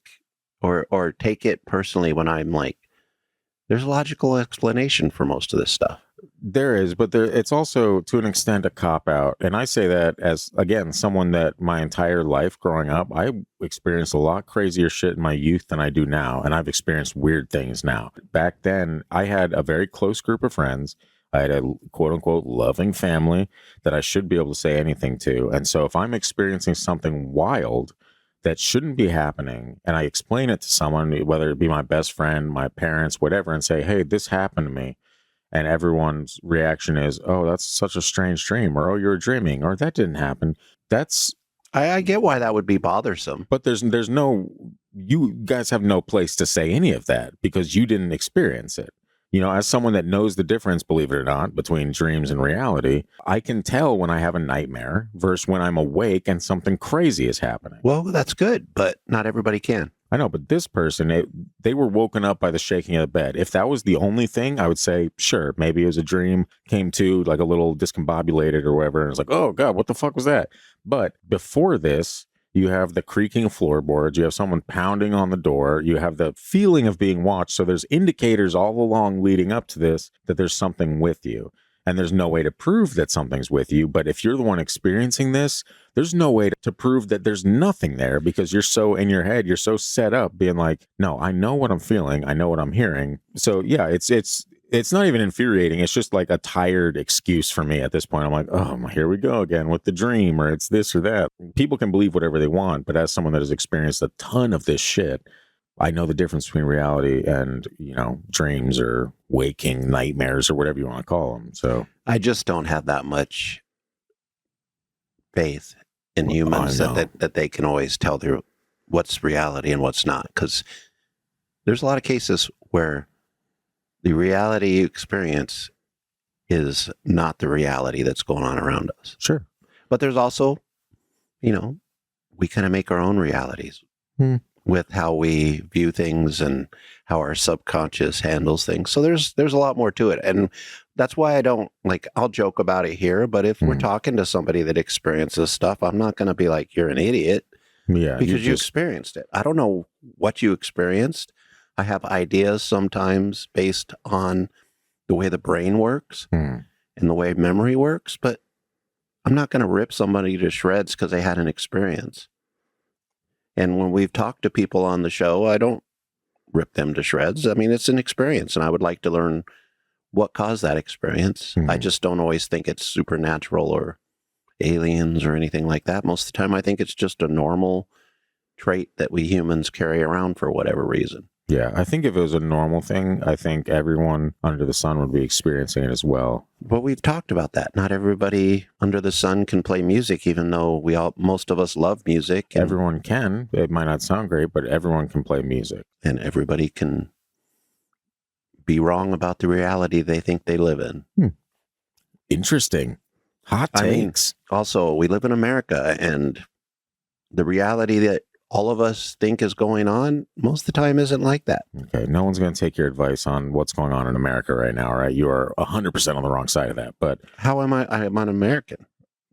or take it personally when I'm like, there's a logical explanation for most of this stuff. There is, but it's also to an extent a cop-out. And I say that as, again, someone that my entire life growing up, I experienced a lot crazier shit in my youth than I do now. And I've experienced weird things now. Back then, I had a very close group of friends. I had a quote-unquote loving family that I should be able to say anything to. And so if I'm experiencing something wild that shouldn't be happening, and I explain it to someone, whether it be my best friend, my parents, whatever, and say, hey, this happened to me, and everyone's reaction is, oh, that's such a strange dream, or oh, you're dreaming, or that didn't happen. That's I get why that would be bothersome. But there's no, you guys have no place to say any of that because you didn't experience it. You know, as someone that knows the difference, believe it or not, between dreams and reality, I can tell when I have a nightmare versus when I'm awake and something crazy is happening. Well, that's good, but not everybody can. I know, but this person, they were woken up by the shaking of the bed. If that was the only thing, I would say, sure, maybe it was a dream, came to like a little discombobulated or whatever. And it's like, oh God, what the fuck was that? But before this, you have the creaking floorboards. You have someone pounding on the door. You have the feeling of being watched. So there's indicators all along leading up to this that there's something with you. And there's no way to prove that something's with you. But if you're the one experiencing this, there's no way to prove that there's nothing there because you're so in your head, you're so set up being like, no, I know what I'm feeling. I know what I'm hearing. So yeah, it's not even infuriating. It's just like a tired excuse for me at this point. I'm like, oh, here we go again with the dream, or it's this or that. People can believe whatever they want, but as someone that has experienced a ton of this shit, I know the difference between reality and, dreams or waking nightmares or whatever you want to call them. So I just don't have that much faith in humans that they can always tell what's reality and what's not. Because there's a lot of cases where the reality you experience is not the reality that's going on around us. Sure. But there's also, we kind of make our own realities with how we view things and how our subconscious handles things. So there's a lot more to it. And that's why I don't, I'll joke about it here, but if we're talking to somebody that experiences stuff, I'm not going to be like, you're an idiot. Yeah. Because you experienced it. I don't know what you experienced. I have ideas sometimes based on the way the brain works and the way memory works, but I'm not going to rip somebody to shreds because they had an experience. And when we've talked to people on the show, I don't rip them to shreds. I mean, it's an experience, and I would like to learn what caused that experience. I just don't always think it's supernatural or aliens or anything like that. Most of the time, I think it's just a normal trait that we humans carry around for whatever reason. Yeah, I think if it was a normal thing, I think everyone under the sun would be experiencing it as well. But we've talked about that. Not everybody under the sun can play music, even though most of us love music. Everyone can. It might not sound great, but everyone can play music. And everybody can be wrong about the reality they think they live in. Interesting. Hot takes. Also, we live in America, and the reality that all of us think is going on most of the time isn't like that. Okay, no one's going to take your advice on what's going on in America right now, right? You are 100% on the wrong side of that. But how am I? I'm an American.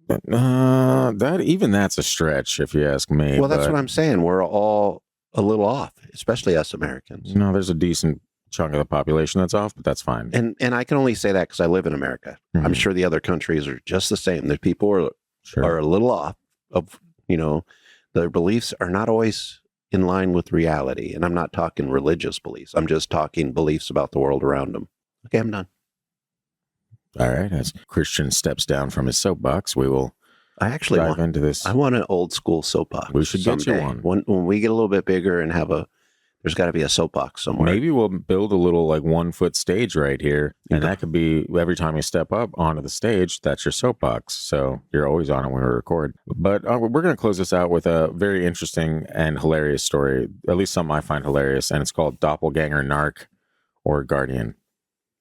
That's a stretch, if you ask me. Well, that's what I'm saying. We're all a little off, especially us Americans. No, there's a decent chunk of the population that's off, but that's fine. And I can only say that because I live in America. I'm sure the other countries are just the same. The people are a little off of, their beliefs are not always in line with reality. And I'm not talking religious beliefs. I'm just talking beliefs about the world around them. Okay, I'm done. All right. As Christian steps down from his soapbox, we will dive into this. I want an old school soapbox. We should get you one. When we get a little bit bigger and there's got to be a soapbox somewhere. Maybe we'll build a little 1 foot stage right here. And that could be every time you step up onto the stage, that's your soapbox. So you're always on it when we record. But we're going to close this out with a very interesting and hilarious story, at least something I find hilarious. And it's called Doppelgänger, Narc, or Guardian.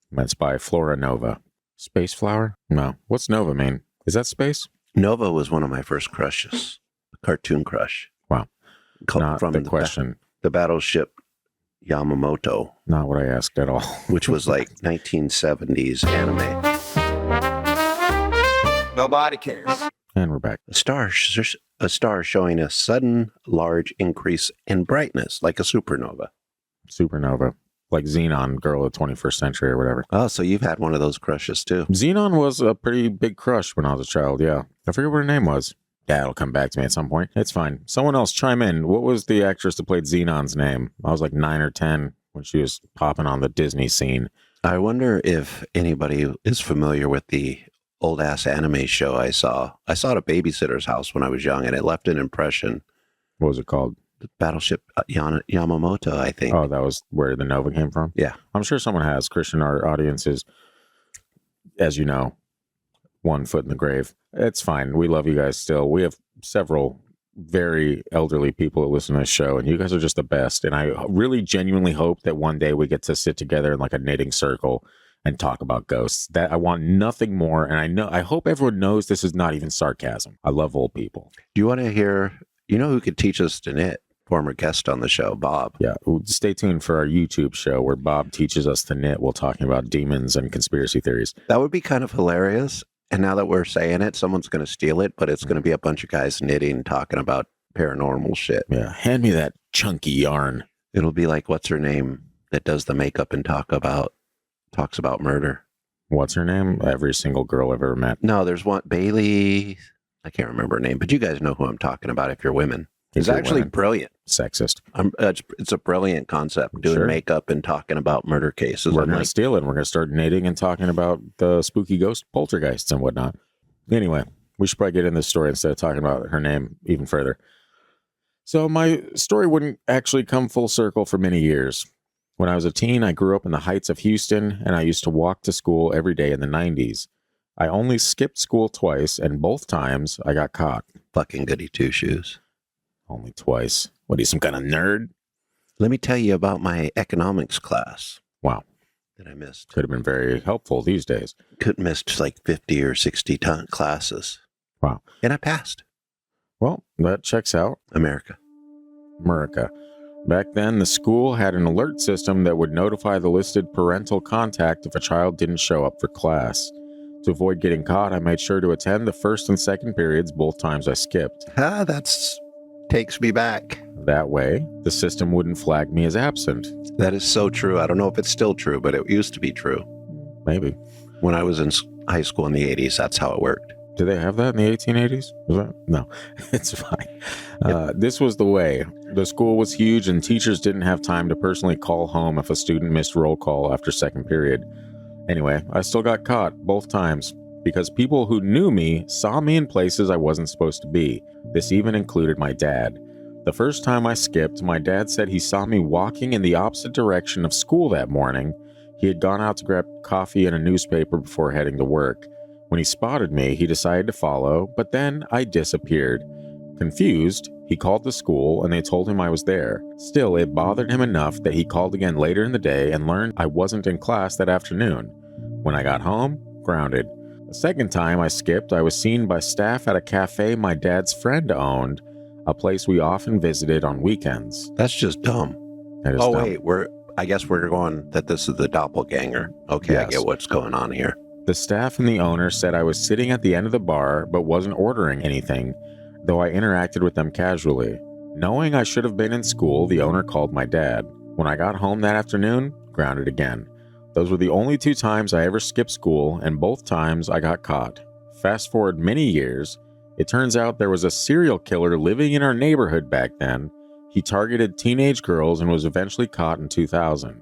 And it's by Flora Nova. Space flower? No. What's Nova mean? Is that space? Nova was one of my first crushes. A cartoon crush. Wow. Not from the question. The battleship Yamamoto. Not what I asked at all. Which was 1970s anime. Nobody cares. And we're back. A star showing a sudden large increase in brightness, like a supernova. Supernova. Like Xenon, girl of the 21st century or whatever. Oh, so you've had one of those crushes too. Xenon was a pretty big crush when I was a child, yeah. I forget what her name was. Yeah, it'll come back to me at some point. It's fine. Someone else chime in. What was the actress that played Xenon's name? I was 9 or 10 when she was popping on the Disney scene. I wonder if anybody is familiar with the old-ass anime show I saw. I saw it at a babysitter's house when I was young, and it left an impression. What was it called? The Battleship Yamamoto, I think. Oh, that was where the Nova came from? Yeah. I'm sure someone has. Christian, our audience is, as you know, 1 foot in the grave. It's fine. We love you guys still. We have several very elderly people that listen to this show, and you guys are just the best. And I really genuinely hope that one day we get to sit together in like a knitting circle and talk about ghosts. That I want nothing more. And I hope everyone knows this is not even sarcasm. I love old people. Do you want to hear, you know who could teach us to knit? Former guest on the show, Bob. Yeah. Stay tuned for our YouTube show where Bob teaches us to knit while talking about demons and conspiracy theories. That would be kind of hilarious. And now that we're saying it, someone's going to steal it, but it's going to be a bunch of guys knitting, talking about paranormal shit. Yeah. Hand me that chunky yarn. It'll be like, what's her name that does the makeup and talks about murder? What's her name? Every single girl I've ever met. No, there's one, Bailey. I can't remember her name, but you guys know who I'm talking about if you're women. It's actually brilliant. Sexist. It's a brilliant concept, doing makeup and talking about murder cases. We're going to steal it, and we're going to start knitting and talking about the spooky ghost poltergeists and whatnot. Anyway, we should probably get in this story instead of talking about her name even further. So my story wouldn't actually come full circle for many years. When I was a teen, I grew up in the heights of Houston, and I used to walk to school every day in the 90s. I only skipped school twice, and both times I got caught. Fucking goody two-shoes. Only twice. What are you, some kind of nerd? Let me tell you about my economics class. Wow. That I missed. Could have been very helpful these days. Could have missed like 50 or 60 classes. Wow. And I passed. Well, that checks out. America. Back then, the school had an alert system that would notify the listed parental contact if a child didn't show up for class. To avoid getting caught, I made sure to attend the first and second periods both times I skipped. That's takes me back. That way, the system wouldn't flag me as absent. That is so true. I don't know if it's still true, but it used to be true. Maybe. When I was in high school in the 80s, that's how it worked. Do they have that in the 1880s? No, it's fine. Yep. This was the way. The school was huge, and teachers didn't have time to personally call home if a student missed roll call after second period. Anyway, I still got caught both times because people who knew me saw me in places I wasn't supposed to be. This even included my dad. The first time I skipped, my dad said he saw me walking in the opposite direction of school that morning. He had gone out to grab coffee and a newspaper before heading to work. When he spotted me, he decided to follow, but then I disappeared. Confused, he called the school and they told him I was there. Still, it bothered him enough that he called again later in the day and learned I wasn't in class that afternoon. When I got home, grounded. The second time I skipped, I was seen by staff at a cafe my dad's friend owned, a place we often visited on weekends. That's just dumb. That is dumb. Wait, I guess we're going that this is the doppelganger. Okay, yes. I get what's going on here. The staff and the owner said I was sitting at the end of the bar but wasn't ordering anything, though I interacted with them casually. Knowing I should have been in school, the owner called my dad. When I got home that afternoon, grounded again. Those were the only 2 times I ever skipped school, and both times I got caught. Fast forward many years, it turns out there was a serial killer living in our neighborhood back then. He targeted teenage girls and was eventually caught in 2000.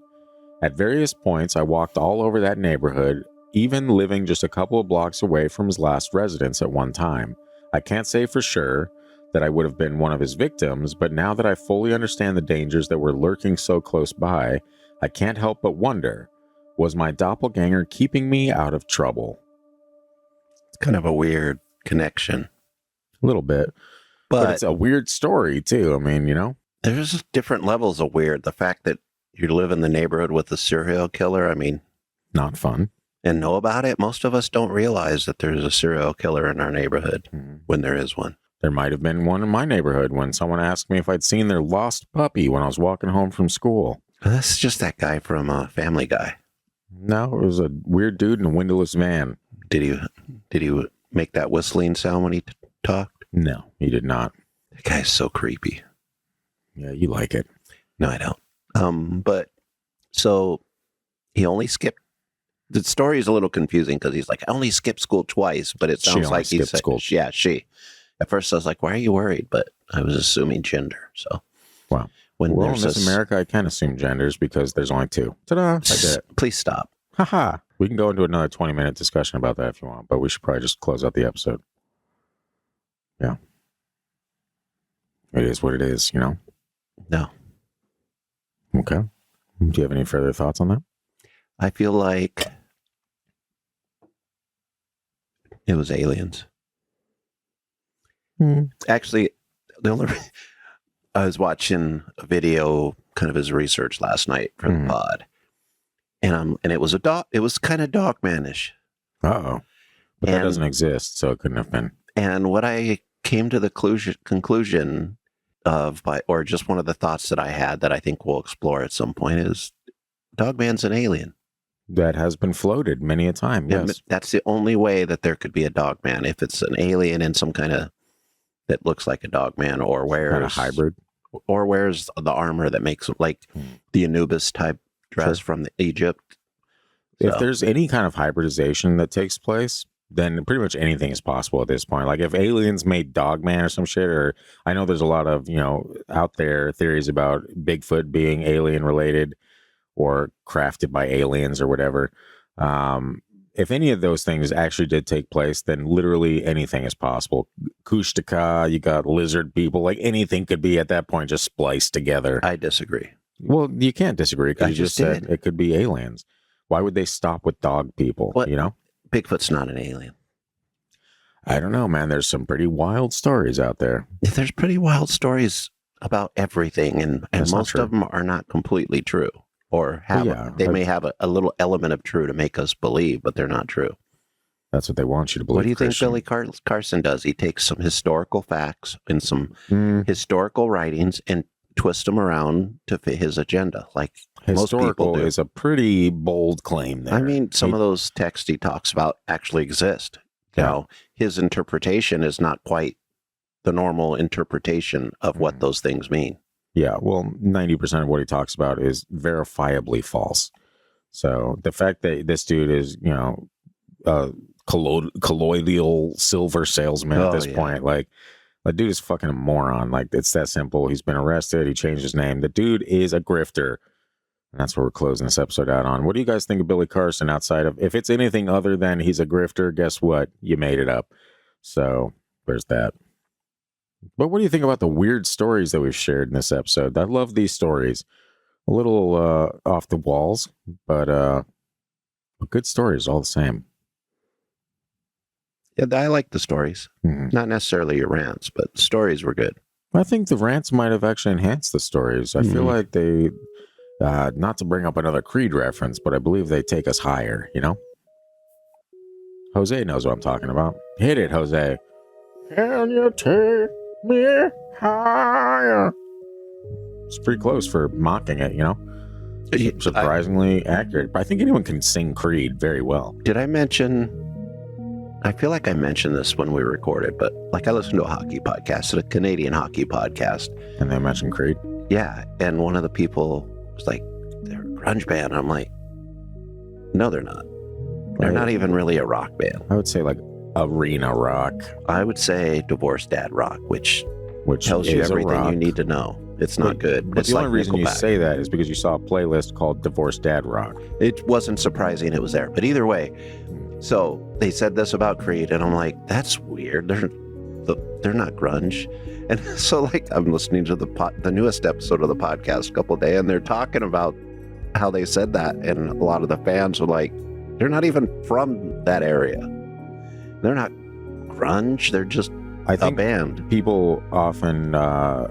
At various points, I walked all over that neighborhood, even living just a couple of blocks away from his last residence at one time. I can't say for sure that I would have been one of his victims, but now that I fully understand the dangers that were lurking so close by, I can't help but wonder, was my doppelganger keeping me out of trouble? It's kind of a weird connection. A little bit. But it's a weird story, too. I mean, you know? There's different levels of weird. The fact that you live in the neighborhood with a serial killer, I mean... Not fun. And know about it. Most of us don't realize that there's a serial killer in our neighborhood when there is one. There might have been one in my neighborhood when someone asked me if I'd seen their lost puppy when I was walking home from school. That's just that guy from Family Guy. No, it was a weird dude in a windowless van. Did he make that whistling sound when he talked? No, he did not. That guy's so creepy. Yeah, you like it. No, I don't. But so he only skipped. The story is a little confusing because he's like, I only skipped school twice, but it sounds like he said, school. Yeah, she. At first I was like, why are you worried? But I was assuming gender. So, wow. Well, in this America, I can't assume genders because there's only 2. Ta-da! I did it. Please stop. Haha. We can go into another 20-minute discussion about that if you want, but we should probably just close out the episode. Yeah. It is what it is, you know? No. Okay. Do you have any further thoughts on that? I feel like it was aliens. Actually, the only I was watching a video, kind of his research last night for the pod, and it was it was kind of dogmanish. Uh-oh. But that doesn't exist, so it couldn't have been. And what I came to the conclusion of, or just one of the thoughts that I had that I think we'll explore at some point, is Dogman's an alien. That has been floated many a time, yes. And that's the only way that there could be a Dogman, if it's an alien in some kind of, that looks like a Dogman, or wears... Kind of hybrid. Or wears the armor that makes it like the Anubis type dress from Egypt. If there's any kind of hybridization that takes place, then pretty much anything is possible at this point. Like if aliens made Dogman or some shit, or I know there's a lot of, out there theories about Bigfoot being alien related or crafted by aliens or whatever. If any of those things actually did take place, then literally anything is possible. Kushtaka, you got lizard people, like anything could be at that point just spliced together. I disagree. Well, you can't disagree because you just said did. it could be aliens. Why would they stop with dog people, Bigfoot's not an alien. I don't know, man. There's some pretty wild stories out there. There's pretty wild stories about everything, and most of them are not completely true. Or they may have a little element of true to make us believe, but they're not true. That's what they want you to believe. What do you Christian. think Billy Carson does? He takes some historical facts and some historical writings and twists them around to fit his agenda. Like historical most people do. Is a pretty bold claim there. I mean, some of those texts he talks about actually exist. Now, his interpretation is not quite the normal interpretation of what those things mean. Yeah, well, 90% of what he talks about is verifiably false. So the fact that this dude is, a colloidal silver salesman at this point, like, the dude is fucking a moron. Like, it's that simple. He's been arrested. He changed his name. The dude is a grifter. And that's what we're closing this episode out on. What do you guys think of Billy Carson outside of, if it's anything other than he's a grifter, guess what? You made it up. So there's that. But what do you think about the weird stories that we've shared in this episode? I love these stories. A little off the walls, but good stories all the same. Yeah, I like the stories. Not necessarily your rants, but the stories were good. I think the rants might have actually enhanced the stories. I feel like they, not to bring up another Creed reference, but I believe they take us higher, Jose knows what I'm talking about. Hit it, Jose. Can you take me higher? It's pretty close for mocking it, Surprisingly accurate. But I think anyone can sing Creed very well. Did I mention... I feel like I mentioned this when we recorded, but like I listened to a hockey podcast, a Canadian hockey podcast. And they mentioned Creed? Yeah. And one of the people was like, they're a grunge band. I'm like, no, they're not. They're not even really a rock band. I would say like arena rock. I would say divorced dad rock, which tells you everything you need to know. It's not good. But the only reason you say that is because you saw a playlist called Divorced Dad Rock. It wasn't surprising it was there. But either way, so they said this about Creed, and I'm like, that's weird. They're not grunge. And so like I'm listening to the newest episode of the podcast a couple of days, and they're talking about how they said that, and a lot of the fans were like, they're not even from that area. They're not grunge. They're just a band. People often... I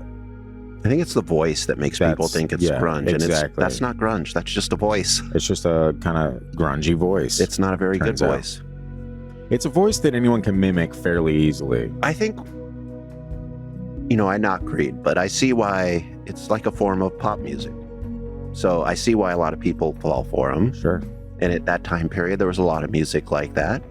think it's the voice that makes people think it's grunge. Exactly. And that's not grunge. That's just a voice. It's just a kind of grungy voice. It's not a very good voice. It's a voice that anyone can mimic fairly easily. I think, I knock Creed, but I see why it's like a form of pop music. So I see why a lot of people fall for them. Sure. And at that time period, there was a lot of music like that.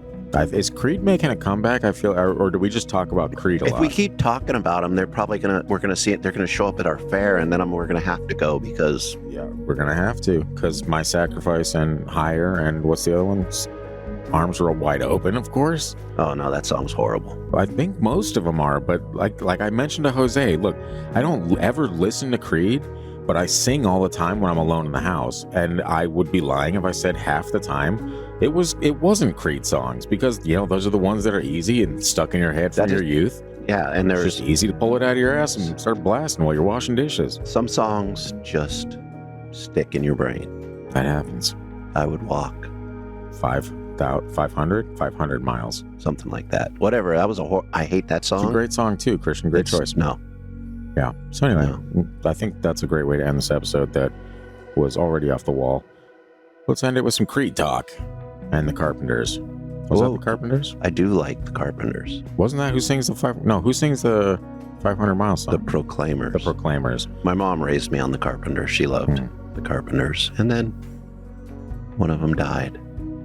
Is Creed making a comeback? I feel, or do we just talk about Creed a lot? If we keep talking about them, they're probably we're gonna see it. They're gonna show up at our fair, and then we're gonna have to go because we're gonna have to, because My Sacrifice and Higher, and what's the other one? Arms Are Wide Open, of course. Oh no, that song's horrible. I think most of them are, but like I mentioned to Jose, look, I don't ever listen to Creed, but I sing all the time when I'm alone in the house, and I would be lying if I said half the time it wasn't Creed songs, because those are the ones that are easy and stuck in your head from your youth. Yeah, and it's just easy to pull it out of your ass and start blasting while you're washing dishes. Some songs just stick in your brain. That happens. I would walk 500 miles, something like that. Whatever. That was I hate that song. It's a great song too, Christian. Great choice. No, Yeah. So anyway, I think that's a great way to end this episode that was already off the wall. Let's end it with some Creed talk and the Carpenters. Was that the Carpenters? I do like the Carpenters. Wasn't that who sings the who sings the 500 Miles song? The Proclaimers. The Proclaimers. My mom raised me on the Carpenters. She loved the Carpenters. And then one of them died.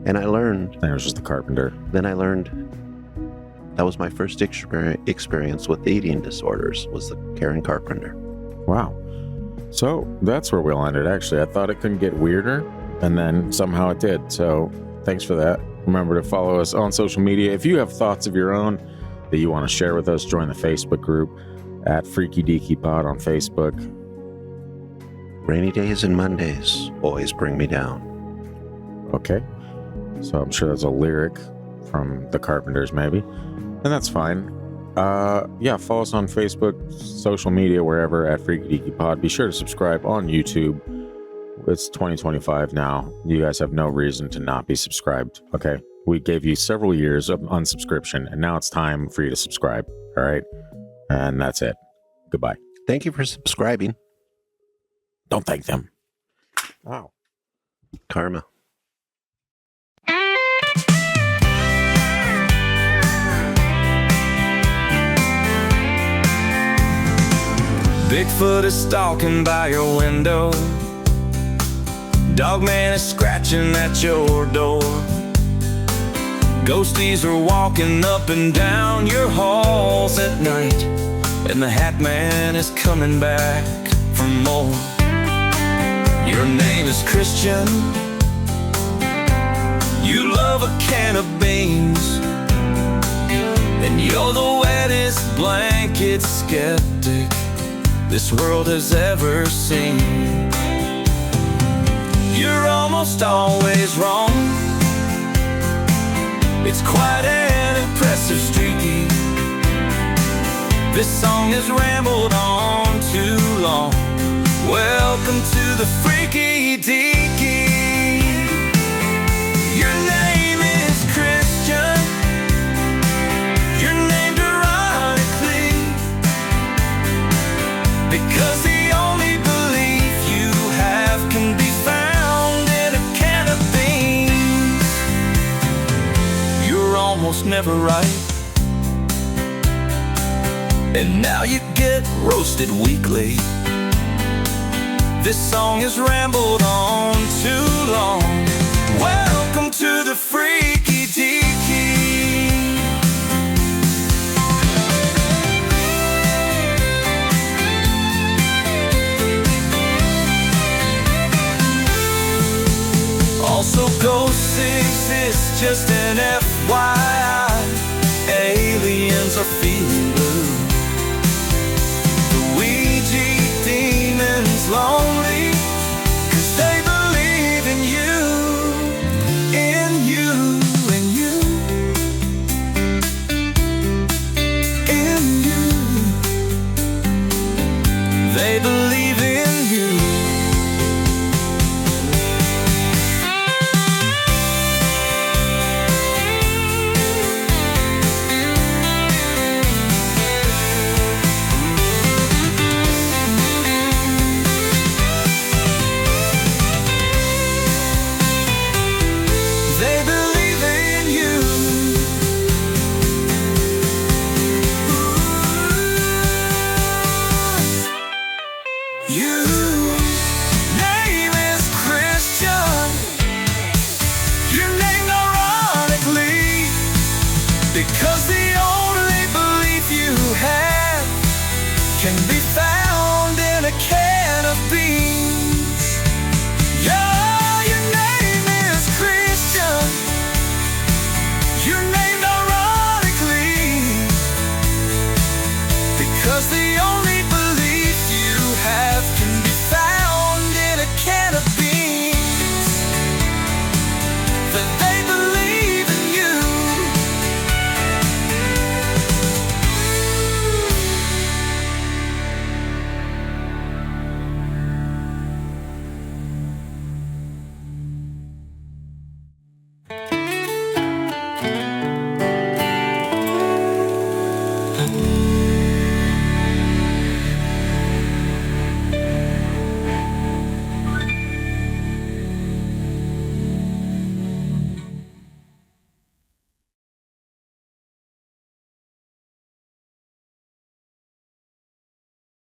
And I learned... And it was just the Carpenter. Then I learned that was my first experience with eating disorders, was the Karen Carpenter. Wow. So that's where we'll end it, actually. I thought it couldn't get weirder, and then somehow it did. So thanks for that. Remember to follow us on social media. If you have thoughts of your own that you want to share with us, join the Facebook group at Freaky Deaky Pod on Facebook. Rainy days and Mondays always bring me down. Okay. So I'm sure that's a lyric from the Carpenters, maybe. And that's fine. Yeah, follow us on Facebook, social media, wherever at Freaky Deaky Pod. Be sure to subscribe on YouTube. It's 2025 now. You guys have no reason to not be subscribed. Okay. We gave you several years of unsubscription, and now it's time for you to subscribe. All right. And that's it. Goodbye. Thank you for subscribing. Don't thank them. Wow. Karma. Bigfoot is stalking by your window. Dogman is scratching at your door. Ghosties are walking up and down your halls at night, and the Hat Man is coming back for more. Your name is Christian. You love a can of beans, and you're the wettest blanket skeptic this world has ever seen. You're almost always wrong. It's quite an impressive streak. This song has rambled on too long. Welcome to the Freaky Deaky. Your name is Christian. You're named ironically, because the only belief you have can be found in a can of beans. You're almost never right, and now you get roasted weekly. This song has rambled on too long. Welcome to the Freaky Deaky. Also, ghosts exist, just an FYI. Aliens are feeling